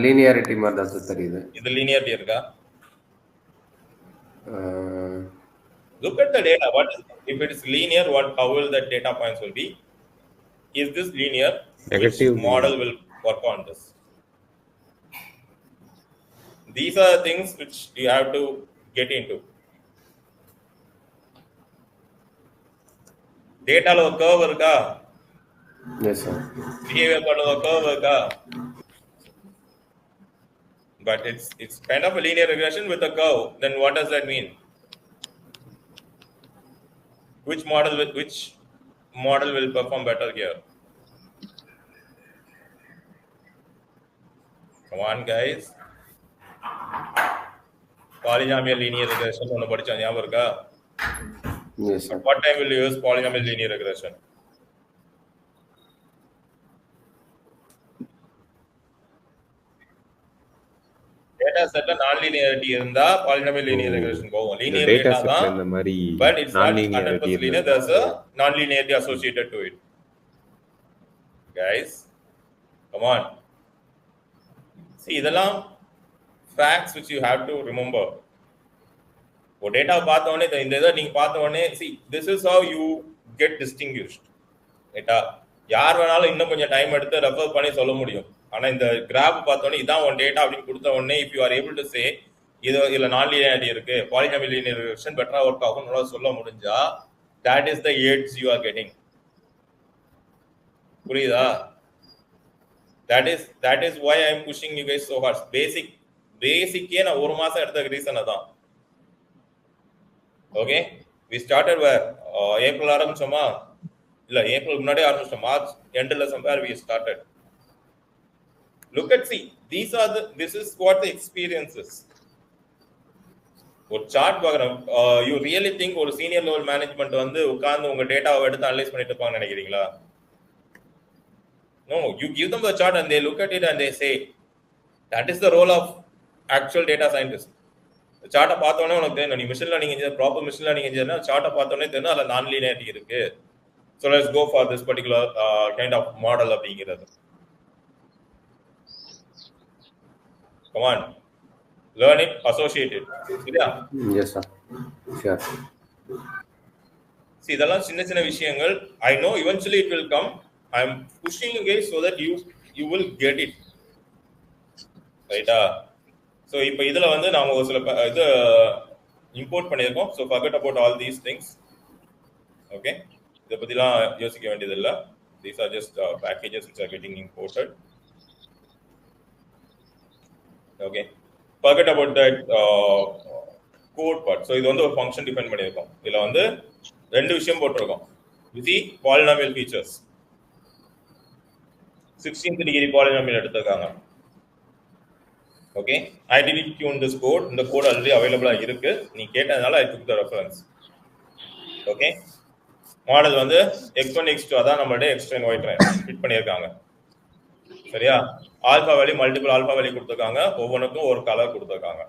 லீனியாரிட்டி மாதிரி தான் சார் தெரியுது. இது லீனியாரிட்டி இருக்கா? Look at the data. What is, if it is linear, how will the data points will be? Is this linear? Negative. Which model will work on this? These are the things which you have to get into. Data lo curve irukka? Yes sir. Behavior lo curve irukka? But it's kind of a linear regression with a curve. Then what does that mean? Which model will perform better here? Come on guys. Polynomial linear regression ஒன்னு படிச்சோம், ஞாபகம் இருக்கா? Yes sir. At what time will you use polynomial linear regression? Data setல non-linearity இருந்தா polynomial linear regression போகும். Linear data தான், இந்த மாதிரி but it's not 100% non-linearity linear. There's a non-linearity associated to it. Guys, come on. See, இதெல்லாம் facts which you have to remember. ஒரு data பார்த்த உடனே இந்த இதை நீங்க பார்த்த உடனே see, this is how you get distinguished. ரைட்டா? யார் வேணாலும் இன்னும் கொஞ்சம் டைம் எடுத்து ரெஃபர் பண்ணி சொல்ல முடியும். ஆனா இந்த கிராஃப் பார்த்த உடனே இதான் உன் டேட்டா அப்படின்னு கொடுத்த உடனே if you are able to say இதுல non-linearity இருக்கு, polynomial linear regression பெட்டரா ஒர்க் ஆகும்னு சொல்ல முடிஞ்சா, that is the edge you are getting. புரியுதா? That is why I am pushing you guys so hard. Basically நான் ஒரு மாசம் எடுத்த ரீசன் அதான். Okay, we started where April ஆரம்பிச்சோமா? இல்ல ஏப்ரல் முன்னாடி ஆரம்பிச்சோம். மார்ச் எண்ட்ல somewhere we started. Look at, see, this is what the experience is. ஒரு சார்ட் பார்க்கணும். யூ ரியலி திங்க் ஒரு சீனியர் லெவல் மேனேஜ்மெண்ட் வந்து உட்கார்ந்து உங்க டேட்டாவை எடுத்து அனலைஸ் பண்ணிட்டு இருப்பாங்கன்னு நினைக்கிறீங்களா? No, you give them the chart and they look at it and they say, that is the role of actual data scientist. சார்ட்டை பார்த்தோன்னே உனக்கு தெரியும், நீ machine learning engineer, proper machine learning இன்ஜினியர்னா சார்ட்டை பார்த்தோன்னே தெரியும் அதில் நான் லீனியாரிட்டி இருக்கு. So let's go for this particular kind of model அப்படிங்கிறது. Come on, learn it, associate it. சரியா? Yes sir. Sure. See, இதெல்லாம் சின்ன சின்ன விஷயங்கள். I know eventually it will come. I am pushing you guys so that you will get it. ரைட்டா? So இப்போ இதில் வந்து நாம ஒரு சில இது இம்போர்ட் பண்ணியிருக்கோம். So forget about all these things. Okay, இதை பற்றிலாம் யோசிக்க வேண்டியதில்லை. These are just packages which are getting imported. Okay, forget about that code part. So இது வந்து ஒரு ஃபங்க்ஷன் டிஃபைன் பண்ணியிருக்கோம். இதில் வந்து ரெண்டு விஷயம் போட்டிருக்கோம். You see polynomial features. 16th degree polynomial எடுத்திருக்காங்க. Okay, I didn't tune this code. இந்த கோட் ஆல்ரெடி அவைலபிளா இருக்கு. நீ கேட்டதுனால I took the reference. Okay, model வந்து x1 x2 அதான் நம்மளுடைய x1 y1 ஃபிட் பண்ணியிருக்காங்க. சரியா? Alpha value multiple alpha value கொடுத்துருக்காங்க. ஒவ்வொன்றுக்கும் ஒரு கலர் கொடுத்துருக்காங்க.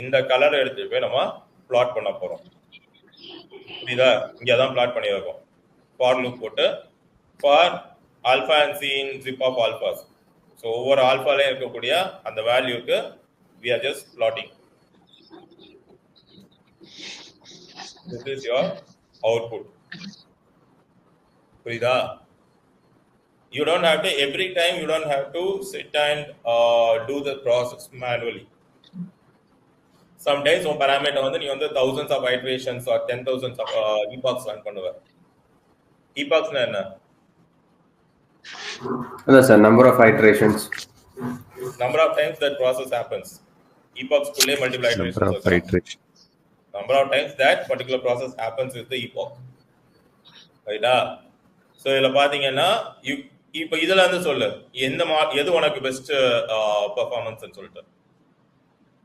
இந்த கலரை எடுத்துட்டு போய் நம்ம பிளாட் பண்ண போறோம். புரியுதா? இங்கே தான் பிளாட் பண்ணியிருக்கோம். ஃபார் லூப் போட்டு for alpha and C in zip of alphas. So ஒவ்வொரு ஆல்பாலையும் இருக்கக்கூடிய அந்த வேல்யூக்கு we are just plotting. This is your output. புரியுதா? You don't have to every time, you don't have to sit and do the process manually. Sometimes one parameter வந்து நீ வந்து thousands of iterations or 10,000 of epochs run பண்ணுவ. Epochs னா என்ன? அதான் sir, number of iterations. Number of times that process happens. Epochs kulle multiple iterations. Number of iterations. Number of times that particular process happens is the epoch. ரைட்டா? So இதில் பார்த்தீங்கன்னா இப்போ இதில் வந்து சொல்லு எது உனக்கு பெஸ்ட் பர்ஃபார்மன்ஸ்ன்னு சொல்லிட்டு.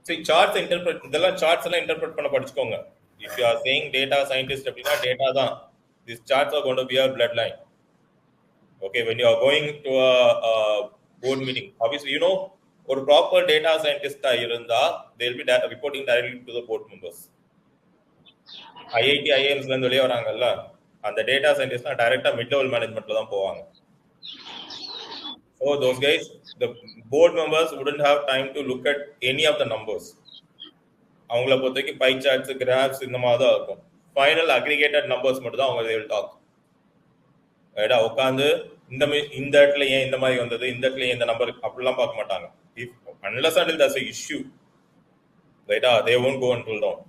சரி, சார்ட்ஸ் இதெல்லாம் சார்ட்ஸ் எல்லாம் இன்டர்பிரட் பண்ண படிச்சுக்கோங்க. If you are saying data scientist அப்படின்னா டேட்டா தான். This charts are going to be a blood line. Okay, when you are going to a board meeting, obviously you know ஒரு proper data சயின்டிஸ்டா இருந்தா they will be reporting directly to the board members. IIT ஐஎம்ஸ்ல இருந்து வெளியே வராங்கல்ல, அந்த data சயின்டிஸ்ட்லாம் டைரக்டா mid level மேனேஜ்மெண்ட்ல தான் போவாங்க. So those guys, the board members wouldn't have time to look at any of the numbers. அவங்கள பொறுத்தவரைக்கும் பை சார்ட்ஸ், கிராஃப்ஸ் இந்த மாதிரி தான் இருக்கும். ஃபைனல் அக்ரிகேட்டட் நம்பர்ஸ் மட்டும் தான் அவங்க they will talk. ரைட்டா? உட்காந்து இந்த இடத்துல ஏன் இந்த மாதிரி வந்தது, இந்த இடத்துல ஏன் இந்த நம்பர் அப்படிலாம் பார்க்க மாட்டாங்க. If unless until there's an issue, ரைட்டா, they won't go and pull down.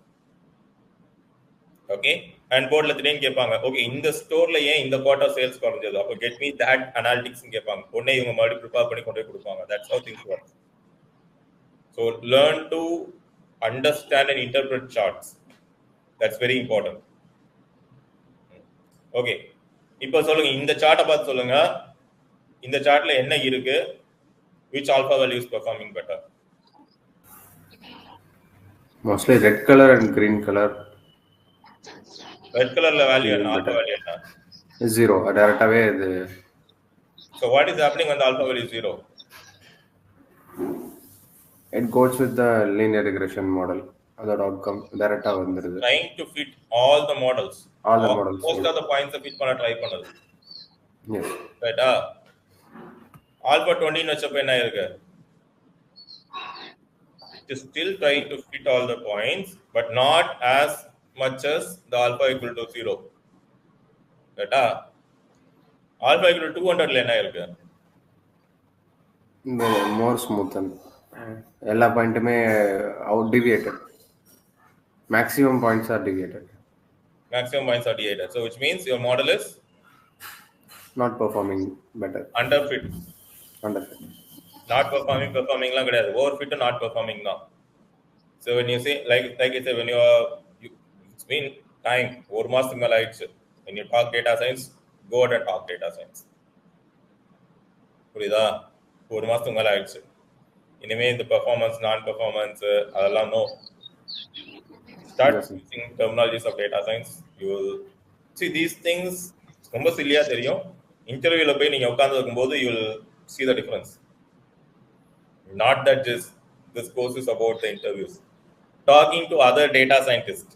Okay, and போர்ட்ல திடீர்னு கேட்பாங்க, ஓகே இந்த ஸ்டோர்ல ஏன் இந்த குவார்ட்டர் சேல்ஸ் குறைஞ்சது, அப்போ கெட் மீ தட் அனாலிட்டிக்ஸ் கேட்பாங்க. உடனே இவங்க மறுபடியும் ப்ரிப்பேர் பண்ணி கொண்டு போய் கொடுப்பாங்க. That's how things work. So learn to understand and interpret charts. That's very important. Okay, இப்போ சொல்லுங்க, இந்த சார்ட்டை பார்த்து சொல்லுங்க, இந்த சார்ட்ல என்ன இருக்கு, which alpha value is performing better? Mostly red color and green color. Red color value and alpha value என்ன? Zero. டைரக்டாவே இது. So what is happening when the alpha value is 0? It goes with the linear regression model. That outcome டைரக்டா வந்துருது. Trying to fit all the models. All the models. Most of the points fit பண்ண try பண்ணுது. Yes. ரைட்டா? Alpha 20 ன்னு வச்சப்ப என்ன இருக்கு? It is still trying to fit all the points, but not as much as the alpha equal to 0. ரைட்டா? Alpha equal to 200 ல என்ன இருக்கு? More smooth and எல்லா பாயிண்ட்டுமே out deviated. Maximum points are deviated. Maximum points are deviated. So which means your model is not performing better. underfit. Underfit. Not performing லாம் கிடையாது. Overfit and not performing தான். So when you say like I said, when it's been time, ஒரு மாசத்துக்கு மேல ஆயிடுச்சு. When you talk data science, go ahead and talk data science. புரியுதா? ஒரு மாசத்துக்கு மேல ஆயிடுச்சு. இனிமே இந்த பெர்ஃபார்மன்ஸ், நான் பெர்ஃபார்மன்ஸ் அதெல்லாம் no. Start using terminologies of data science. You will see these things. ரொம்ப சில்லியா தெரியும். இன்டர்வியூல போய் நீங்க உட்கார்ந்து இருக்கும்போது you will see the difference. Not that just this course is about the interviews. Talking to other data scientists.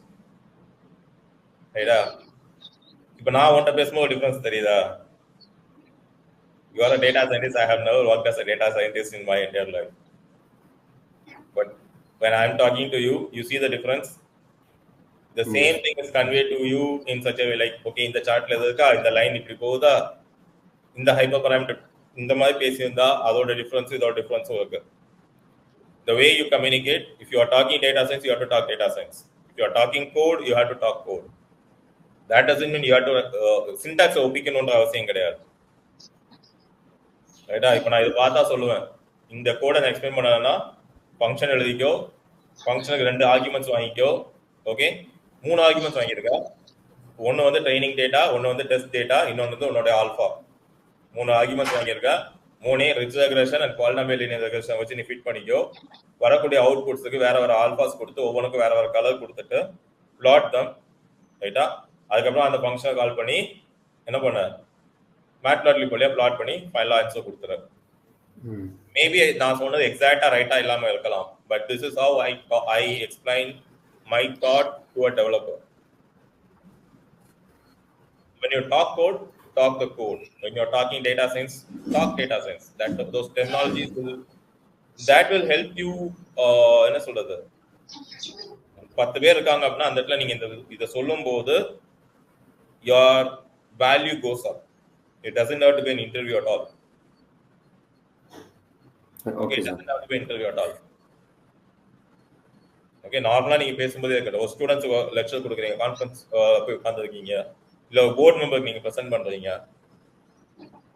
ரைட்டா? இப்போ நான் உன்கிட்ட பேசும்போது டிஃபரன்ஸ் தெரியுதா? You are a data scientist. I have never worked as a data scientist in my entire life. But when I am talking to you, you see the difference. The same thing is conveyed to you in such a way like, okay, இந்த சார்ட்ல இருக்கா, இந்த line இப்படி போகுதா, இந்த hyper parameter இந்த மாதிரி பேசியிருந்தா அதோட டிஃபரன்ஸ் இதோட டிஃபரன்ஸும் இருக்கு. The way you communicate, if you are talking data science, you have to talk data science. If you are talking code, you have to talk code. That doesn't mean you have to syntax ஒப்பிக்கணும்ன்ற அவசியம் கிடையாது. ரைட்டா? இப்போ நான் இதை பார்த்தா சொல்லுவேன், இந்த கோடை நான் எக்ஸ்பிளைன் பண்ணனா ஃபங்க்ஷன் எழுதிக்கோ, ஃபங்க்ஷனுக்கு 2 ஆர்குமெண்ட்ஸ் வாங்கிக்கோ. ஓகே, 3 ஆர்குமெண்ட்ஸ் வாங்கியிருக்கா. ஒன்று வந்து ட்ரைனிங் டேட்டா, ஒன்று வந்து டெஸ்ட் டேட்டா, இன்னொன்று வந்து உன்னோட ஆல்ஃபா. 3 ஆர்குமெண்ட்ஸ் வாங்கியிருக்கா. 3 ridge regression and polynomial linear regression வச்சு நீ ஃபிட் பண்ணிக்கோ. வரக்கூடிய அவுட்புட்ஸுக்கு வேற வேற ஆல்ஃபாஸ் கொடுத்து ஒவ்வொன்றுக்கும் வேற வேற கலர் கொடுத்துட்டு பிளாட் தம். ரைட்டா? அதுக்கப்புறம் அந்த ஃபங்க்ஷனை கால் பண்ணி என்ன பண்ண, மேட்லாட்லிப் வழியா பிளாட் பண்ணி ஃபைனல் ஆன்சர் கொடுத்துரு. மேபி நான் சொன்னது எக்ஸாக்டா ரைட்டா இல்லாம இருக்கலாம், but this is how I explain my thought to a developer. When you talk code, talk the code. When you're talking data science, talk data science. Those terminologies will help you. என்ன சொல்றது, 10 பேர் இருக்காங்க அப்படின்னா அந்த இடத்துல நீங்க இதை சொல்லும் போது your value goes up. It doesn't have to be an interview at all. Okay, okay it sir. doesn't have to be an interview at all. Okay, நார்மலா நீங்க பேசும்போதே இருக்கட்டும். ஒரு ஸ்டூடெண்ட்ஸ் லெக்சர் கொடுக்குறீங்க, கான்ஃபரன்ஸ் போய் உட்காந்துருக்கீங்க, இல்ல ஒரு போர்ட் மெம்பருக்கு நீங்க ப்ரெசென்ட் பண்றீங்க,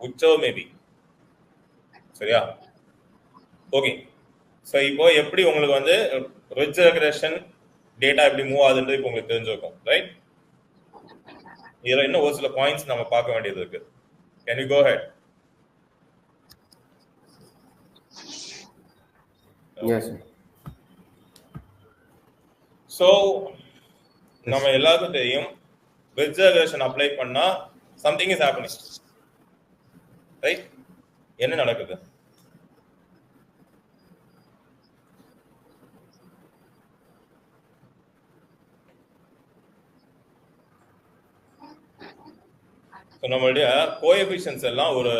whichever may be. சரியா? ஓகே. ஸோ இப்போ எப்படி உங்களுக்கு வந்து ரிட்ஜ் ரெக்ரெஷன் டேட்டா எப்படி மூவ் ஆகுதுன்றது இப்போ உங்களுக்கு தெரிஞ்சிருக்கும், ரைட்? இதுல இன்னும் ஒரு சில பாயிண்ட்ஸ் நம்ம பார்க்க வேண்டியது இருக்கு. Can you go ahead? Yes sir. So நம்ம எல்லாருக்கும் தெரியும், ரிட்ஜ் ரெக்ரெஷன் அப்ளை பண்ணா சம்திங் இஸ் ஹேப்பனிங், ரைட்? என்ன நடக்குது? நம்மளுடைய கோஎஃபிஷியன்ட்ஸ் எல்லாம் ஒரு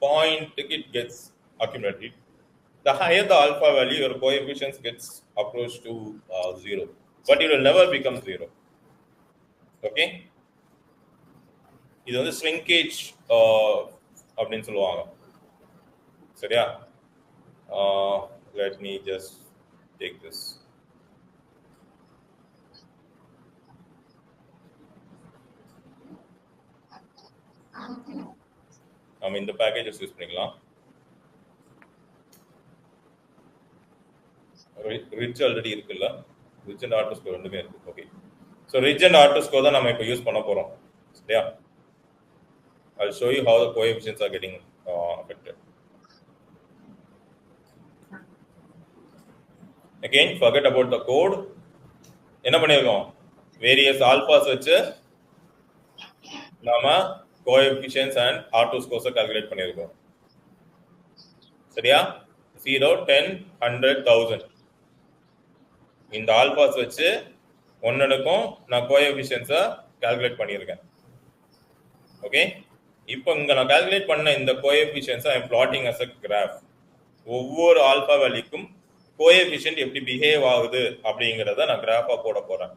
பாயிண்ட்டுக்கு it gets accumulated. The higher the alpha value, your coefficients gets approached to 0, but it will never become 0. Okay, இது வந்து shrinkage அப்படின்னு சொல்லுவாங்க. சரியா? Let me just take this. நம்ம இந்த பேக்கேஜஸ் யூஸ் பண்ணிக்கலாம். ரிட்ஜ் ஆல்ரெடி இருக்குல்ல, ரிட்ஜ் அண்ட் ஆட்டோ ஸ்கோர் ரெண்டுமே இருக்கு. Okay, so ridge and auto score தான் நம்ம இப்போ யூஸ் பண்ண போறோம். சரியா? I'll show you how the coefficients are getting affected. Again, forget about the code. என்ன பண்ணிருக்கோம்? வேரியஸ் ஆல்பாஸ் வச்சு நாம coefficients and auto scores calculate பண்ணிருக்கோம். சரியா? 0, 10, 100, 1000 இந்த ஆல்பாஸ் வச்சு ஒன்னுக்கும் நான் கோஎஃபிஷியன்ட்ஸ கால்குலேட் பண்ணியிருக்கேன். ஓகே, இப்போ இங்க நான் கால்குலேட் பண்ண இந்த coefficients I am plotting as a graph. ஒவ்வொரு ஆல்பா வேல்யூக்கும் கோஎஃபிஷியன்ட் எப்படி பிஹேவ் ஆகுது அப்படிங்கறத நான் கிராஃபா போட போறேன்.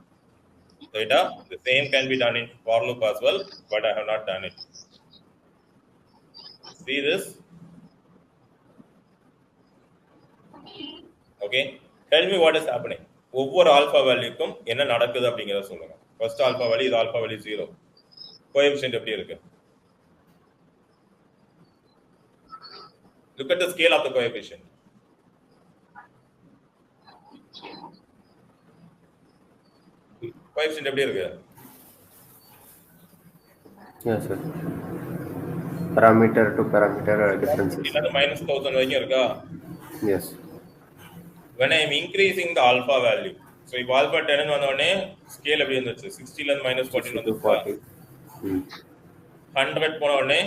ரைட்டா? The same can be done in for loop as well, but I have not done it. See this? Okay, tell me what is happening. ஒவ்வொரு ஆல்பா வேல்யூக்கும் என்ன நடக்குது அப்படிங்கறத சொல்லுங்க. ஃபர்ஸ்ட் ஆல்பா வேல்யூ, இது ஆல்பா வேல்யூ 0. கோஎஃபிஷியன்ட் எப்படி இருக்கு? Look at the scale of the coefficient. Coefficient எப்படி இருக்கு? Yes sir. Parameter to parameter differences. இல்ல -1000 வரைக்கும் இருக்கா? Yes. When I am increasing the alpha value, so if alpha 10 ன்னு வந்த உடனே ஸ்கேல் எப்படி இருந்துச்சு? 60 ல இருந்து -14 to வந்துச்சு. 40. 100 போன உடனே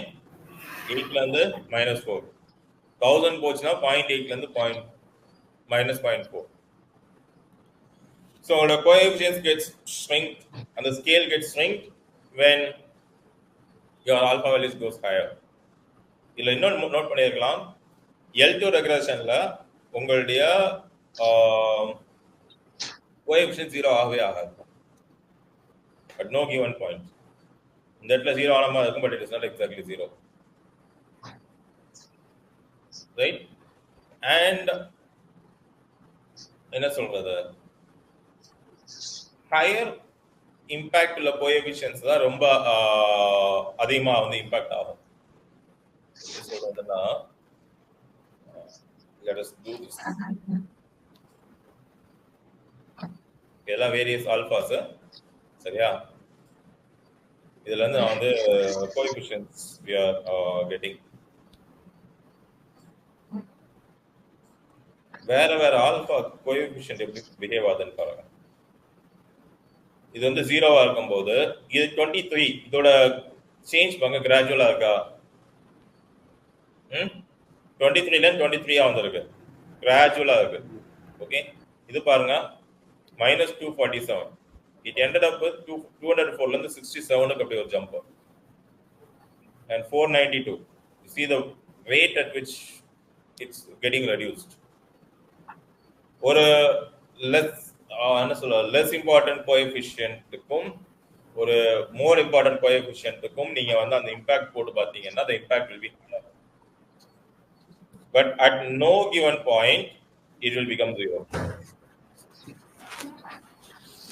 8 ல இருந்து -4. 1000 போச்சுனா 0.8 ல இருந்து -0.4. So the coefficients gets shrunk and the scale gets shrunk when your alpha values goes higher. இல்ல இன்னொரு நோட் பண்ணிருக்கலாம், L2 ரெக்ரெஷன்ல உங்களுடைய கோஎஃபிஷியன்ட் 0 ஆகவே ஆகாது at no given point. இந்த இடத்துல 0 ஆன மாதிரி இருக்கும், but it is not exactly 0. Right? And என்ன சொல்றது, higher impact உள்ள கோஎஃபிஷியன்ட்ஸ் தான் ரொம்ப அதிகமா வந்து இம்பாக்ட் ஆகும். சொல்றதுன்னா let us do this. இதெல்லாம் வேரியஸ் ஆல்பாஸ். சரியா? இதுல இருந்து நான் வந்து கோஎஃபிஷியன்ட்ஸ் we are getting. வேற வேற ஆல்பா கோஎஃபிஷியன்ட் எப்படி பிஹேவ் ஆகுதுன்னு பாருங்க. இது வந்து 0வா இருக்கும்போது இது 23, இதோட சேஞ்ச் பாருங்க கிராஜுவலா இருக்கா? 23 ல 23 வந்திருக்கு, கிராஜுவலா இருக்கு. ஓகே, இது பாருங்க -247. It ended up with 204 ல இருந்து 67 க்கு அப்படி ஒரு jump. And 492. You see the rate at which it's getting reduced. ஒரு less இம்பார்ட்டன்ட் கோஎஃபிஷியன்ட்டுக்கும் ஒரு மோர் இம்பார்ட்டன்ட் கோஎஃபிஷியன்ட்டுக்கும் நீங்க வந்து அந்த இம்பாக்ட் போட்டு பார்த்தீங்கன்னா the impact will be higher. But at no given point it will become 0.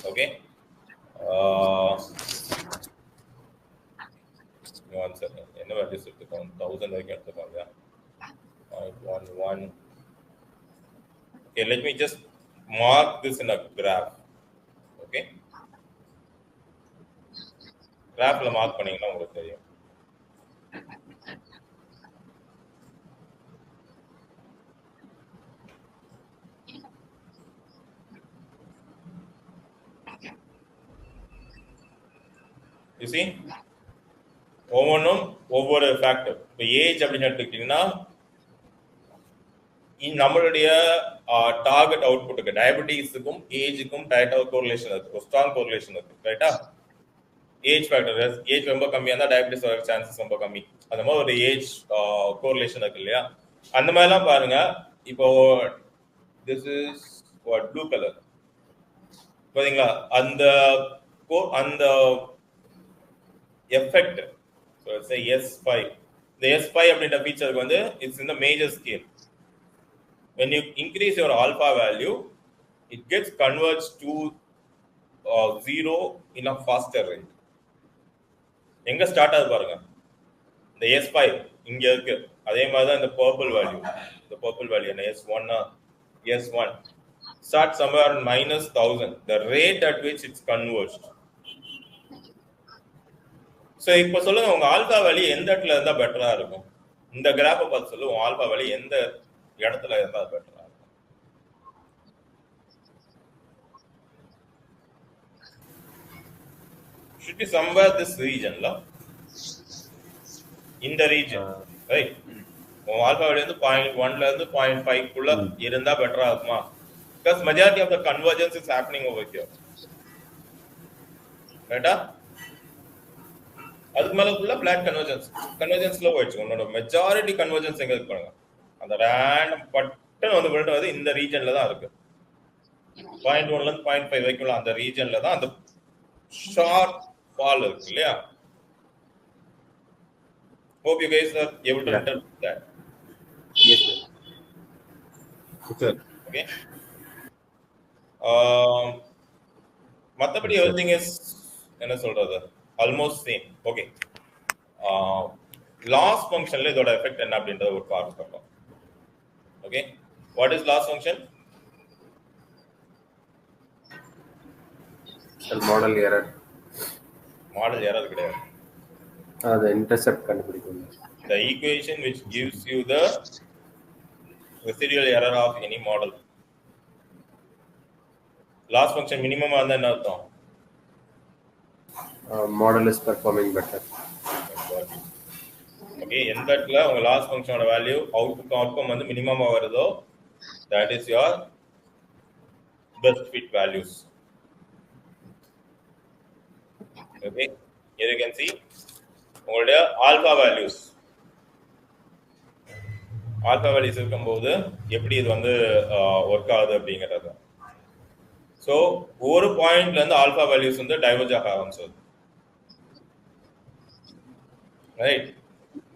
Okay. One second. என்ன values எடுத்துக்கோங்க 1000 வரைக்கும் எடுத்துக்கோங்க 0.11. Okay, let me just mark this in a graph. Okay. கிராஃப்ல மார்க் பண்ணீங்கன்னா உங்களுக்கு தெரியும். You see, ஒவ்வொன்றும் ஒவ்வொரு ஃபேக்டர். இப்போ ஏஜ் அப்படின்னு எடுத்துக்கிட்டீங்கன்னா நம்மளுடைய டார்கெட் அவுட்புட்டுக்கு டயபெட்டிஸுக்கும் ஏஜுக்கும் டைரக்டாக கோரிலேஷன் இருக்கு, ஸ்ட்ராங் கோரிலேஷன் இருக்கு. ரைட்டா? ஏஜ் ஃபேக்டர், ஏஜ் ரொம்ப கம்மியாக இருந்தால் டயபெட்டிஸ் வர சான்சஸ் ரொம்ப கம்மி. அந்த மாதிரி ஒரு ஏஜ் கோரிலேஷன் இருக்கு இல்லையா? அந்த மாதிரிலாம் பாருங்க. இப்போ திஸ் இஸ் ப்ளூ கலர் பாத்தீங்களா? அந்த அந்த எஃபெக்ட் S5. இந்த S5 அப்படின்ற ஃபீச்சருக்கு வந்து it's in the major scale. When you increase your alpha value, it gets converged to 0 in a faster rate. எங்க ஸ்டார்ட் ஆகுது பாருங்க, இந்த S5 இங்க இருக்கு. அதே மாதிரி தான் இந்த பர்பிள் வேல்யூ, இந்த பர்பிள் வேல்யூ என்ன S1 S1 start somewhere in -1000, the rate at which it's converged. So இப்போ சொல்லுங்க, உங்க ஆல்பா வேல்யூ எந்த இடத்துல இருந்தா பெட்டரா இருக்கும்? இந்த கிராஃபை பார்த்து சொல்லு, உங்க ஆல்பா வேல்யூ எந்த இடத்துல இருந்தா பெட்டரா இருக்கும்? Should be somewhere this region la, இந்த region, right? உங்க ஆல்பா வேல்யூ வந்து 0.1 ல இருந்து 0.5 குள்ள இருந்தா பெட்டரா இருக்குமா? Because majority of the convergence is happening over here. ரைட்டா? அதுக்கு மேல ஃபுல்லா பிளாட் கன்வர்ஜென்ஸ்ல போயிடுச்சு. உன்னோட மெஜாரிட்டி கன்வர்ஜென்ஸ் எங்க இருக்கு பாருங்க, அந்த ரேண்டம் பட்டன் வந்து விட்டு வந்து இந்த ரீஜன்ல தான் இருக்கு. 0.1 ல இருந்து 0.5 வரைக்கும் அந்த ரீஜன்ல தான் அந்த ஷார்ட் ஃபால் இருக்கு இல்லையா? Hope you guys are able to interpret that. Yes, sir. Sir. Okay. மற்றபடி everything is என்ன சொல்றது, ஆல்மோஸ்ட் சேம். ஓகே, லாஸ் ஃபங்க்ஷன்ல இதோட எஃபெக்ட் என்ன அப்படின்றத ஒரு பார்க்கலாம். Okay, what is loss function? Model error. Model error கிடையாது, அது இன்டர்செப்ட் கண்டுபிடிக்கும். the equation which gives you the residual error of any model. Loss function minimum இருந்தா என்ன அர்த்தம்? Model is performing better. Okay, எந்த இடத்துல உங்க லாஸ் ஃபங்க்ஷனோட வேல்யூ அவுட்கம் வந்து மினிமமா வருதோ that is your best fit values. Okay, here you can see உங்களுடைய alpha values இருக்கும்போது எப்படி இது வந்து ஒர்க் ஆகுது அப்படிங்கிறது. ஸோ ஒரு பாயிண்ட்ல இருந்து ஆல்பா வேல்யூஸ் வந்து டைவர்ஜ் ஆக ஆரம்பிச்சது. ரைட்,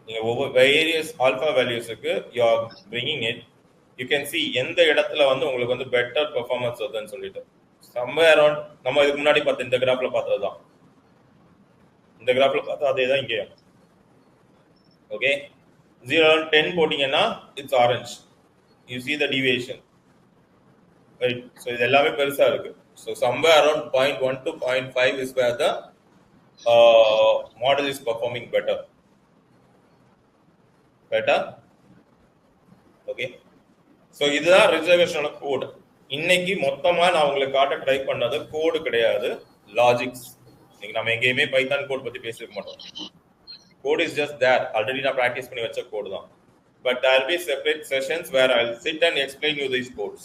நீங்க ஒவ்வொரு வேரியஸ் ஆல்பா வேல்யூஸுக்கு you are bringing it, you can see எந்த இடத்துல வந்து உங்களுக்கு வந்து பெட்டர் பெர்ஃபார்மன்ஸ் வருதுன்னு சொல்லிட்டு. சம்வேர் அரௌண்ட் நம்ம இதுக்கு முன்னாடி பார்த்த இந்த கிராஃப்ல பார்த்ததுதான், இந்த கிராஃப்ல பார்த்தா அதே தான் இங்கேயும். ஓகே, 0-10 போட்டீங்கன்னா it's orange, you see the deviation. Right, so இது எல்லாமே பெருசா இருக்கு. So somewhere around 0.1 to 0.5 is where the model is performing better. ரைட்டா? ஓகே, ஸோ இதுதான் ரிசர்வேஷனோட கோடு. இன்னைக்கு மொத்தமா நான் உங்களுக்கு காட்ட ட்ரை பண்ணது கோடு கிடையாது, லாஜிக்ஸ். இன்னைக்கு நம்ம எங்கேயுமே பைத்தான் கோட் பத்தி பேச மாட்டோம். Code is just there, already நான் ப்ராக்டிஸ் பண்ணி வச்ச கோடு தான். But there will be separate sessions where I will sit and explain you these codes.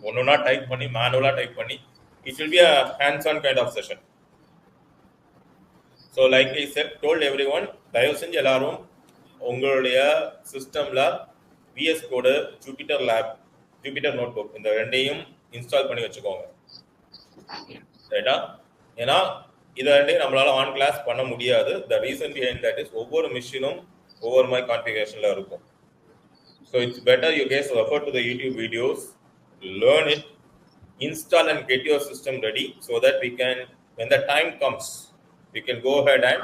ஒன்னொன்னா டைப் பண்ணி மேனுவலா டைப் பண்ணி, it will be a hands-on kind of session. So like I said, told everyone, தயவு செஞ்சு எல்லாரும் உங்களுடைய சிஸ்டம்ல VS கோடு, Jupiter lab, Jupiter notebook இந்த ரெண்டையும் இன்ஸ்டால் பண்ணி வச்சுக்கோங்க. ரைட்டா? ஏன்னா இதை நம்மளால ஆன் கிளாஸ் பண்ண முடியாது. The reason behind that is ஒவ்வொரு மிஷினும் ஒவ்வொரு மாதிரி கான்ஃபிகரேஷன்ல இருக்கும். So it's better you case refer to the YouTube videos, learn it, install and get your system ready so that we can, when the time comes, we can go ahead and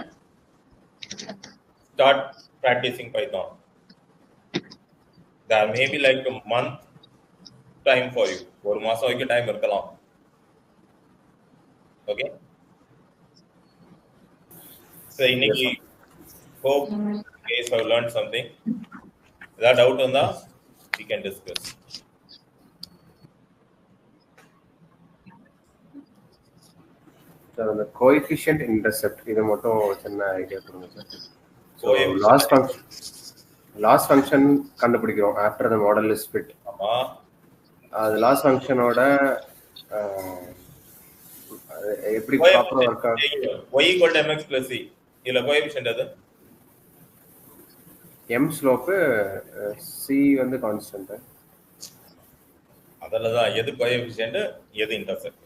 start practicing Python. There may be like a month time for you. ஒரு மாசம் வரைக்கும் time இருக்கலாம். Okay, so இன்னைக்கு hope guys have learned something. That doubt on that we can discuss. Sir அந்த coefficient intercept இதை மட்டும் சின்ன idea கொடுங்க சார். ஸோ லாஸ் ஃபங்க்ஷன் கண்டுபிடிக்கிறோம் after the model is fit. ஆமா, அது லாஸ் ஃபங்க்ஷனோட எப்படி ப்ராப்பரா ஒர்க் ஆகும்? y equal to mx plus c இதுல கோஎஃபிஷியன்ட் அது m ஸ்லோப், c வந்து கான்ஸ்டன்ட். அதனால தான் எது கோஎஃபிஷியன்ட் எது இன்டர்செப்ட்.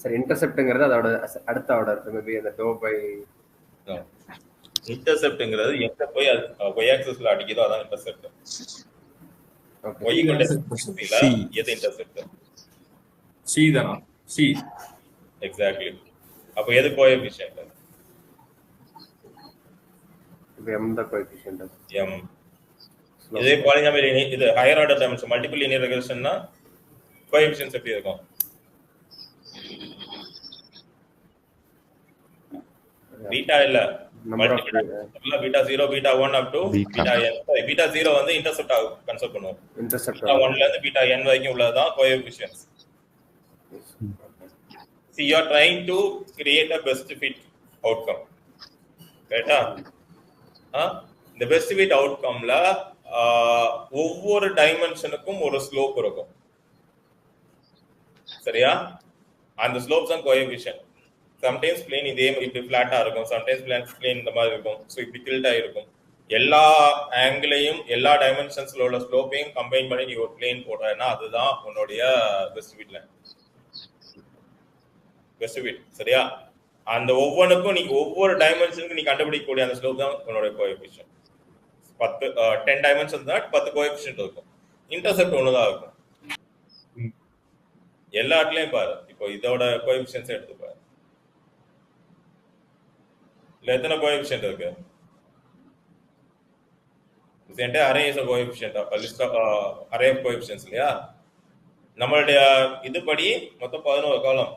சரி, இன்டர்செப்ட்ங்கிறது அதோட அடுத்த ஆர்டர், மேபி அந்த டோ பை இன்டர்செப்ட்ங்கிறது எங்க போய் y ஆக்சிஸ்ல அடிக்குதோ அதான் intercept. Okay. y equal to எது இன்டர்செப்ட்? c தானா? c exactly. அப்ப எது கோஎஃபிஷியன்ட்? இப்போ m த கோஎஃபிஷியன்ட். m. இதே பாலினாமியல் இது higher order dimension multiple linear ரெக்ரெஷன்னா கோஎஃபிஷியன்ட்ஸ் எப்படி இருக்கும்? பீட்டா இல்ல, multiple beta 0 beta 1 up to beta n. Beta 0 வந்து இன்டர்செப்ட் கன்சிடர் பண்ணுவோம். இன்டர்செப்ட் பீட்டா 1 ல இருந்து பீட்டா n வரைக்கும் உள்ளதுதான் coefficients. See, you are trying to create a best fit outcome. Correct? இந்த best fit outcomeல ஒவ்வொரு டைமென்ஷனுக்கும் ஒரு ஸ்லோப் இருக்கும். சரியா? அந்த ஸ்லோப்ஸ் தான் கோஎஃபிஷியன்ட். சம்டைம்ஸ் பிளேன் இதே இப்படி ஃபிளாட்டா இருக்கும், சம்டைம்ஸ் பிளேன் இந்த மாதிரி இருக்கும், ஸோ இப்படி டில்ட் ஆயிருக்கும். எல்லா ஆங்கிளையும் எல்லா டைமென்ஷன்ஸ்ல உள்ள ஸ்லோப்பையும் கம்பைன் பண்ணி நீ ஒரு பிளேன் போடுறேன்னா அதுதான் உன்னுடைய best fit line. Best fit சரியா? அந்த ஒவ்வொன்றுக்கும் நீ ஒவ்வொரு டைமென்ஷனுக்கு நீ கண்டுபிடிக்கக்கூடிய அந்த ஸ்லோப் தான் உன்னோட கோஎஃபிஷியன்ட். 10 டைமென்ஷன் தான் 10 கோஎஃபிஷியன்ட் இருக்கும். இன்டர்செப்ட் ஒன்று தான் இருக்கும். எல்லா இடத்துலையும் பாரு. இப்போ இதோட கோஎஃபிஷியன்ஸ் எடுத்து பாரு. இல்ல எத்தனை கோஎஃபிஷியன்ட் இருக்கு? This entire array is a coefficient, a list of array of coefficients இல்லையா? நம்மளுடைய இதுபடி மொத்தம் 11 காலம்.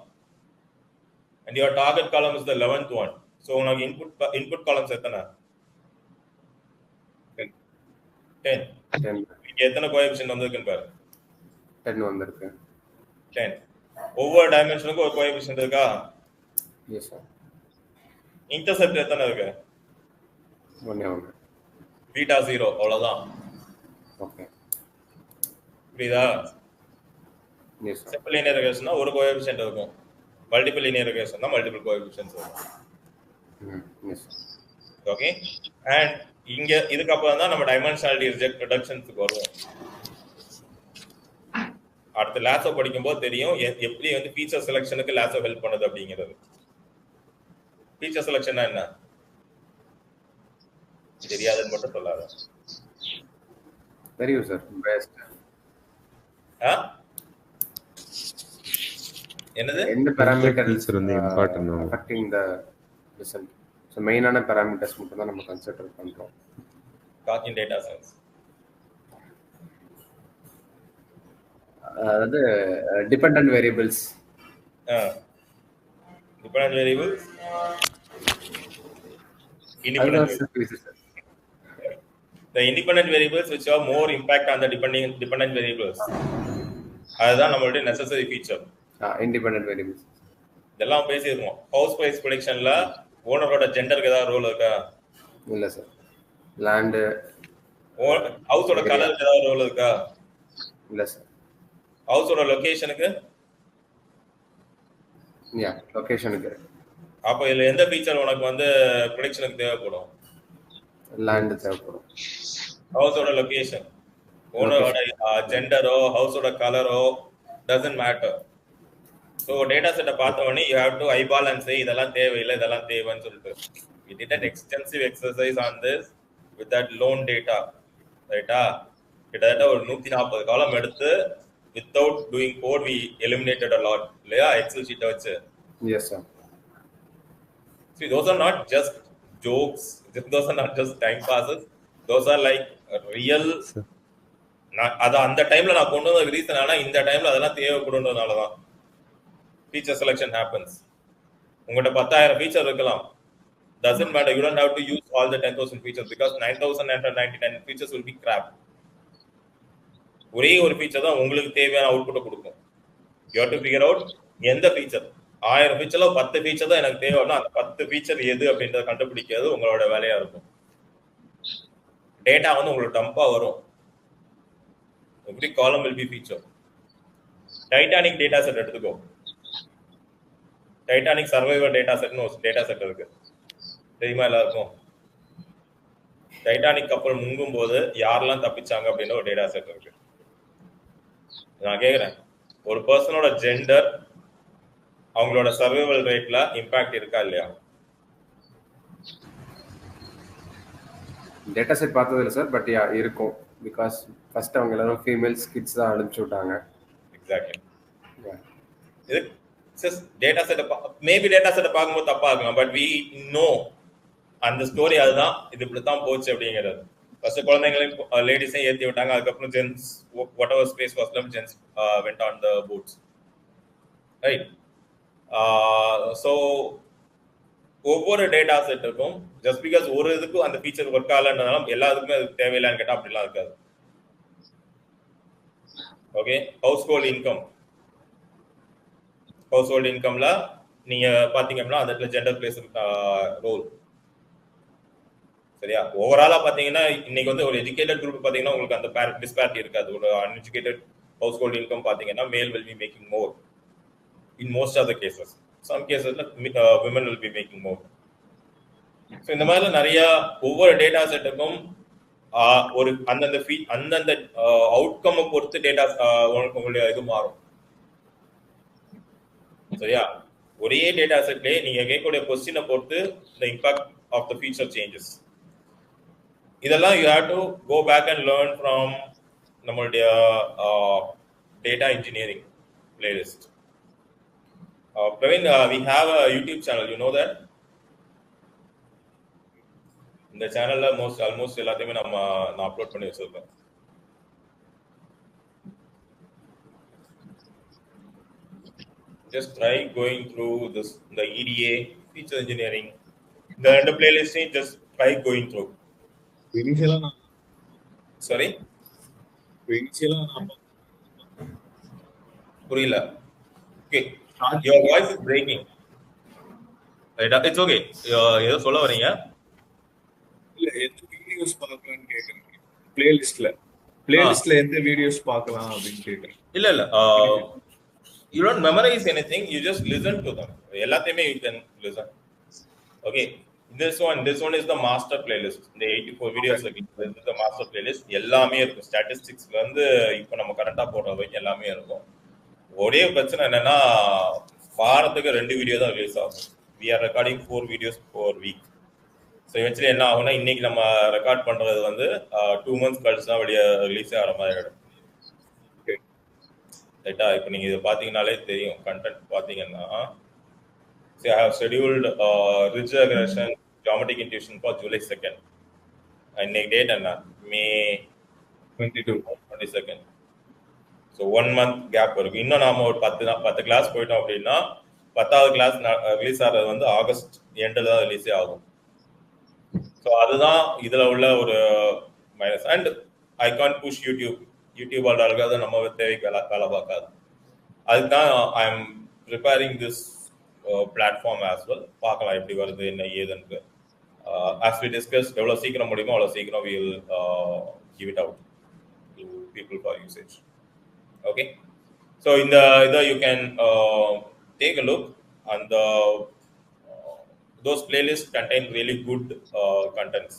And your target column is the 11th one. So உனக்கு input columns எத்தனை? 10. இங்க எத்தனை கோஎஃபிஷியன்ட் வந்திருக்குன்னு பாரு. 10 வந்திருக்கு. 10. ஒவ்வொரு டைமென்ஷனுக்கும் ஒரு கோஎஃபிஷியன்ட் இருக்கா? Yes sir. இன்டர்செப்ட் எத்தனை இருக்கு? ஒண்ணே ஒன்று. பீட்டா 0 அவ்வளவுதான். ஓகே. புரியுதா? Yes sir. சிம்பிள் லீனியர் ரெக்ரெஷன்னா ஒரு கோஎஃபிஷியன்ட் இருக்கும். மல்டிபிள் லீனியர் ரெக்ரெஷன் தான் மல்டிபிள் கோஎஃபிஷியன்ட்ஸ் இருக்கும். எஸ். ஓகே. அண்ட் இங்க இதுக்கு அப்புறம் தான் நம்ம டைமென்ஷனாலிட்டி ரிடக்ஷன்ஸ்க்கு வருவோம். அடுத்த லாசோ படிக்கும்போது தெரியும் எப்படி வந்து ஃபீச்சர் செலக்ஷனுக்கு லாசோ ஹெல்ப் பண்ணுது அப்படிங்கிறது. ஃபீச்சர் செலக்ஷன்னா என்ன தெரியாதுன்னு மட்டும் சொல்லாத. தெரியும் சார். பெஸ்ட். என்னது? எந்த பாராமீட்டர் வந்து important affecting the result. So மெயினான பாராமீட்டர்ஸ் மட்டும் தான் நம்ம கன்சிடர் பண்றோம். Talking data science. அதாவது dependent variables. Dependent variables the independent variables which have more impact on the dependent variables. அதுதான் நம்மளுடைய necessary feature. இண்டிபெண்டன்ட் வேரியபிள்ஸ் இதெல்லாம் பேசியிருக்கோம். ஹவுஸ் பிரைஸ் ப்ரெடிக்ஷன்ல ஓனரோட ஜெண்டருக்கு ஏதாவது ரோல் இருக்கா? இல்ல சார். லேண்ட் ஹவுஸோட கலருக்கு ஏதாவது ரோல் இருக்கா? இல்ல சார். ஹவுஸோட லொகேஷனுக்கு? யா, லொகேஷனுக்கு. அப்ப இதுல எந்த ஃபீச்சர் உனக்கு வந்து ப்ரெடிக்ஷனுக்கு தேவைப்படும்? லேண்ட் தேவைப்படும். ஹவுஸோட லொகேஷன், ஓனரோட ஜெண்டரோ ஹவுஸோட கலரோ டசன்ட் மேட்டர். ஸோ டேட்டா செட்டை பார்த்த உடனே you have to eyeball and say இதெல்லாம் தேவையில்லை இதெல்லாம் தேவைன்னு சொல்லிட்டு we did an extensive exercise on this with that loan data ரைட்டா கிட்டத்தட்ட ஒரு 140 காலம் எடுத்து without doing code we eliminated a lot இல்லையா எக்ஸல் ஷீட்டை வச்சு yes sir. see those are not just jokes, those are not just time passes, those are like real. அது அந்த டைம்ல நான் கொண்டு வந்த ரீசன் ஆனா இந்த டைம்ல அதெல்லாம் தேவைப்படுன்றதுனால தான் ஃபீச்சர் செலக்ஷன் ஹேப்பன்ஸ். உங்கள்கிட்ட 10,000 ஃபீச்சர் இருக்கலாம், doesn't matter, you don't have to use all the 10,000 features because 9,999 features will be crap. ஒரே ஒரு ஃபீச்சர் தான் உங்களுக்கு தேவையான அவுட்புட்டை கொடுக்கும். you have to figure out எந்த ஃபீச்சர் 1000 ஃபீச்சர்ல 10 ஃபீச்சர் தான் எனக்கு தேவைன்னா அந்த 10 ஃபீச்சர் எது அப்படின்றத கண்டுபிடிக்கிறது உங்களோட வேலையா இருக்கும். டேட்டா வந்து உங்களுக்கு டம்பா வரும். every column will be feature. Titanic data set எடுத்துக்கோ. டைட்டானிக் சர்வைவர் டேட்டா செட்னு ஒரு டேட்டா செட் இருக்கு, தெரியுமா எல்லாருக்கும்? டைட்டானிக் கப்பல் முங்கும் போது யாரெல்லாம் தப்பிச்சாங்க அப்படின்னு ஒரு டேட்டா செட் இருக்கு. நான் கேக்குறேன், ஒரு பர்சனோட ஜெண்டர் அவங்களோட சர்வைவல் ரேட்ல இம்பாக்ட் இருக்கா இல்லையா? டேட்டா செட் பார்த்தது இல்லை சார், பட் இருக்கும். பிகாஸ் ஃபர்ஸ்ட் அவங்க எல்லாரும் ஃபீமேல்ஸ் கிட்ஸ் தான் அனுப்பிச்சு விட்டாங்க. எக்ஸாக்ட்லி. இது டேட்டா செட் மேபி டேட்டா செட்டை பார்க்கும்போது தப்பா இருக்கலாம், பட் வி நோ அந்த ஸ்டோரி அதுதான், இது இப்படித்தான் போச்சு அப்படிங்கிறது. ஃபர்ஸ்ட் குழந்தைங்களையும் லேடிஸையும் ஏற்றி விட்டாங்க, அதுக்கப்புறம் gents whatever space was left, gents went on the boats, right? So ஒவ்வொரு டேட்டா செட்டுக்கும் ஜஸ்ட் பிகாஸ் ஒரு இதுக்கும் அந்த ஃபீச்சர் ஒர்க் ஆகலன்றதுனால எல்லா இதுக்குமே அது தேவையில்லைன்னு கேட்டால் அப்படிலாம் இருக்காது. Okay, household income, household இன்கம்ல நீங்க பாத்தீங்க அப்படின்னா அந்த இடத்துல ஜெண்டர் பிளேஸ் ரோல். சரியா? ஓவராலா பாத்தீங்கன்னா இன்னைக்கு வந்து ஒரு எஜுகேட்டட் குரூப் பாத்தீங்கன்னா உங்களுக்கு அந்த டிஸ்பேரிட்டி இருக்காது. ஒரு அன்எஜுகேட்டட் ஹவுஸ் ஹோல்ட் இன்கம் பாத்தீங்கன்னா male will be making more in most of the cases. Some கேசஸ்ல women will be making more. So இந்த மாதிரி நிறைய ஒவ்வொரு டேட்டா செட்டுக்கும் ஒரு அந்தந்த அவுட்கம் பொறுத்து டேட்டா உங்களுடைய இது மாறும். சரியா? ஒரே டேட்டா செட்லயே நீங்க கேட்கக்கூடிய கொஸ்டினை பொறுத்து the impact of the feature changes. இதெல்லாம் you have to go back and learn from நம்மளுடைய data engineering playlist. Praveen, we have a YouTube channel, you know that? இந்த சேனல்ல ஆல்மோஸ்ட் எல்லாத்தையுமே நான் அப்லோட் பண்ணி வச்சிருக்கேன். Just try going through this, the EDA, feature engineering, the end playlist. Just try going through. Initially, sorry. Purila. Okay. Your voice is breaking. Right? It's okay. ஏதோ சொல்ல வரீங்க? இல்ல எந்த வீடியோஸ் பார்க்கலாம்னு கேக்குறேன். பிளேலிஸ்ட்ல எந்த வீடியோஸ் பார்க்கலாம் அப்படினு கேக்குறேன். இல்ல you don't memorize anything, you just listen to them. எல்லாத்தையுமே you can listen. Okay, this one is the master playlist. இந்த 84 videos இருக்கு, this is the master playlist. எல்லாமே இருக்கும். ஸ்டாட்டிஸ்டிக்ஸ்ல இருந்து இப்போ நம்ம கரண்டா போடுற வரைக்கும் எல்லாமே இருக்கும். ஒரே பிரச்சனை என்னன்னா வாரத்துக்கு 2 வீடியோ தான் ரிலீஸ் ஆகும். we are recording 4 videos per week. So eventually என்ன ஆகும்னா இன்னைக்கு நம்ம ரெக்கார்ட் பண்றது வந்து 2 months கழிச்சு தான் வெளியே ரிலீஸ் ஆகிற மாதிரி ஆகிடும். ரைட்டா? இப்போ நீங்கள் இதை பார்த்தீங்கன்னாலே தெரியும். கண்டென்ட் பார்த்தீங்கன்னா I have scheduled ridge regression geometric intuition for July 2nd. இன்னைக்கு டேட் என்ன? May 22nd. So 1 month gap இருக்கு. இன்னும் நாம ஒரு 10 கிளாஸ் போயிட்டோம் அப்படின்னா 10வது கிளாஸ் ரிலீஸ் ஆகிறது வந்து ஆகஸ்ட் எண்டில் தான் ரிலீஸே ஆகும். ஸோ அதுதான் இதில் உள்ள ஒரு minus. And I can't push YouTube already நம்ம தேவைக்கு வேலை பார்க்காது. அதுதான் I am preparing this platform as well. பார்க்கலாம் எப்படி வருது என்ன ஏதுன்னு. ஆஸ் வி டிஸ்கஸ் எவ்வளோ சீக்கிரம் முடியுமோ அவ்வளோ சீக்கிரம் we will give it out to people for usage. Okay, so இந்த இதை you can take a look and those playlists contain really good contents.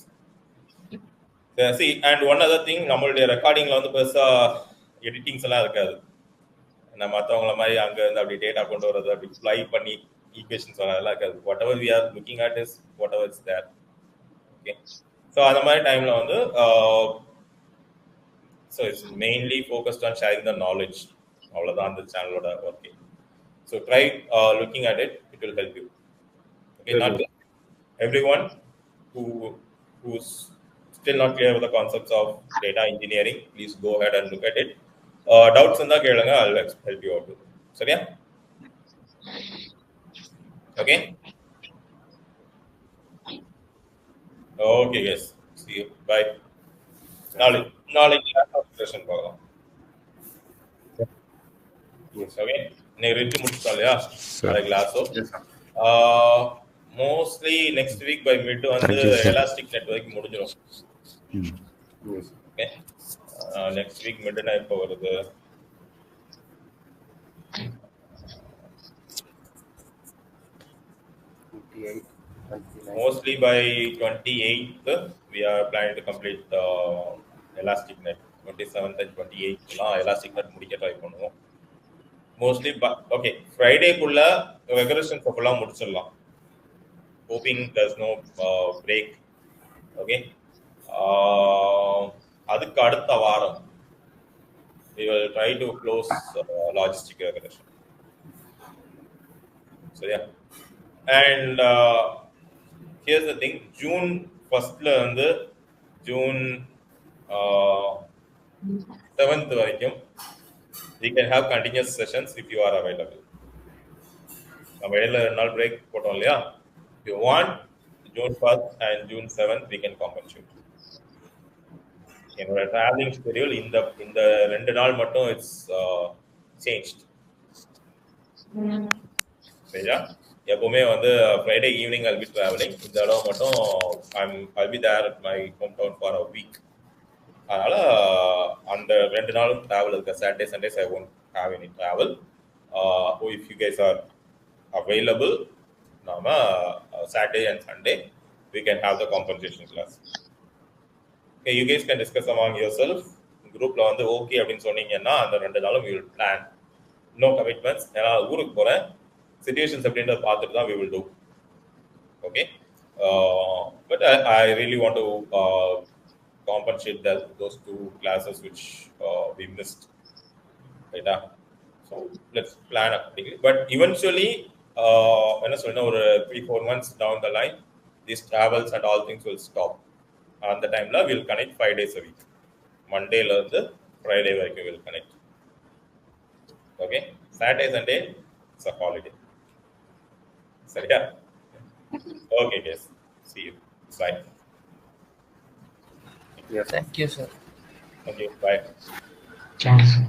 See, and one other thing, நம்மளுடைய ரெக்கார்டிங்ல வந்து பெருசா எடிட்டிங்ஸ் எல்லாம் இருக்காது. நான் மற்றவங்கள மாதிரி அங்கே இருந்து அப்படி டேட்டா கொண்டு வர்றது அப்படி ஃப்ளை பண்ணி ஈக்குவேஷன்ஸ் வரலாம் இருக்காது. Whatever we are looking at is whatever is there. Okay, so அந்த மாதிரி டைம்ல வந்து so it's mainly focused on sharing the knowledge. அவ்வளோதான் அந்த சேனலோட working. So try looking at it, it will help you. Okay, not everyone who's still not clear with the concepts of data engineering, please go ahead and look at it. Doubts in the kelanga, I'll help you out with it. சரியா? Okay? Okay guys, see you, bye. நாளைக்கு session பார்க்கலாம். Okay, நீ ready முடிச்சா இல்லையா நாளைக்கு கிளாஸோ? Mostly next week by mid வந்து elastic net வரைக்கும் முடிஞ்சிடும். ஓகே, நெக்ஸ்ட் வீக் மிட்னா எப்போ வருது? Mostly by 28th we are planning to complete elastic net. 27th and 28th la elastic net முடிக்க ட்ரை பண்ணுவோம். மோஸ்ட்லி ஓகே ஃப்ரைடே குள்ள ரெகரேஷன் ஃபுல்லா முடிச்சிடலாம். Hoping there's no break. Okay, அதுக்கு அடுத்த வாரம் we will try to close logistic regression. So yeah, and here's the thing, June 1st la வந்து June 7th வரைக்கும் we can have continuous sessions if you are available. நம்ம இடையில 2 நாள் break போட்டோம் இல்லையா? If you want, June 1st and June 7th we can compensate. என்னோட traveling schedule இந்த 2 நாள் மட்டும் it's changed. சரியா? எப்பவுமே வந்து Friday evening I'll be traveling. இந்த தடவை மட்டும் I'll be there at my hometown for a week. அதனால அந்த 2 நாளும் travel இருக்கு. Saturday Sundays I won't have any travel. If you guys are available, நாம Saturday and Sunday we can have the compensation class. Okay, you guys can discuss among yourself. குரூப்ல வந்து okay அப்படின்னு சொன்னீங்கன்னா அந்த 2 நாளும் we will plan. No commitments. ஏன்னா ஊருக்கு போறேன், situations அப்படின்றத பார்த்துட்டு தான் we will do. Okay, but I really want to compensate those 2 classes which we missed. Right? So let's plan accordingly. But eventually என்ன சொல்றேன்னா ஒரு 3-4 months down the line these travels and all things will stop. அந்த டைம்ல we'll connect 5 days a week. Monday ல இருந்து Friday வரைக்கும் we'll connect. Okay, Saturday Sunday it's a holiday. சரியா? Okay guys, see you, bye. Yes, Thank you, sir. Thank you, bye. Thanks, sir.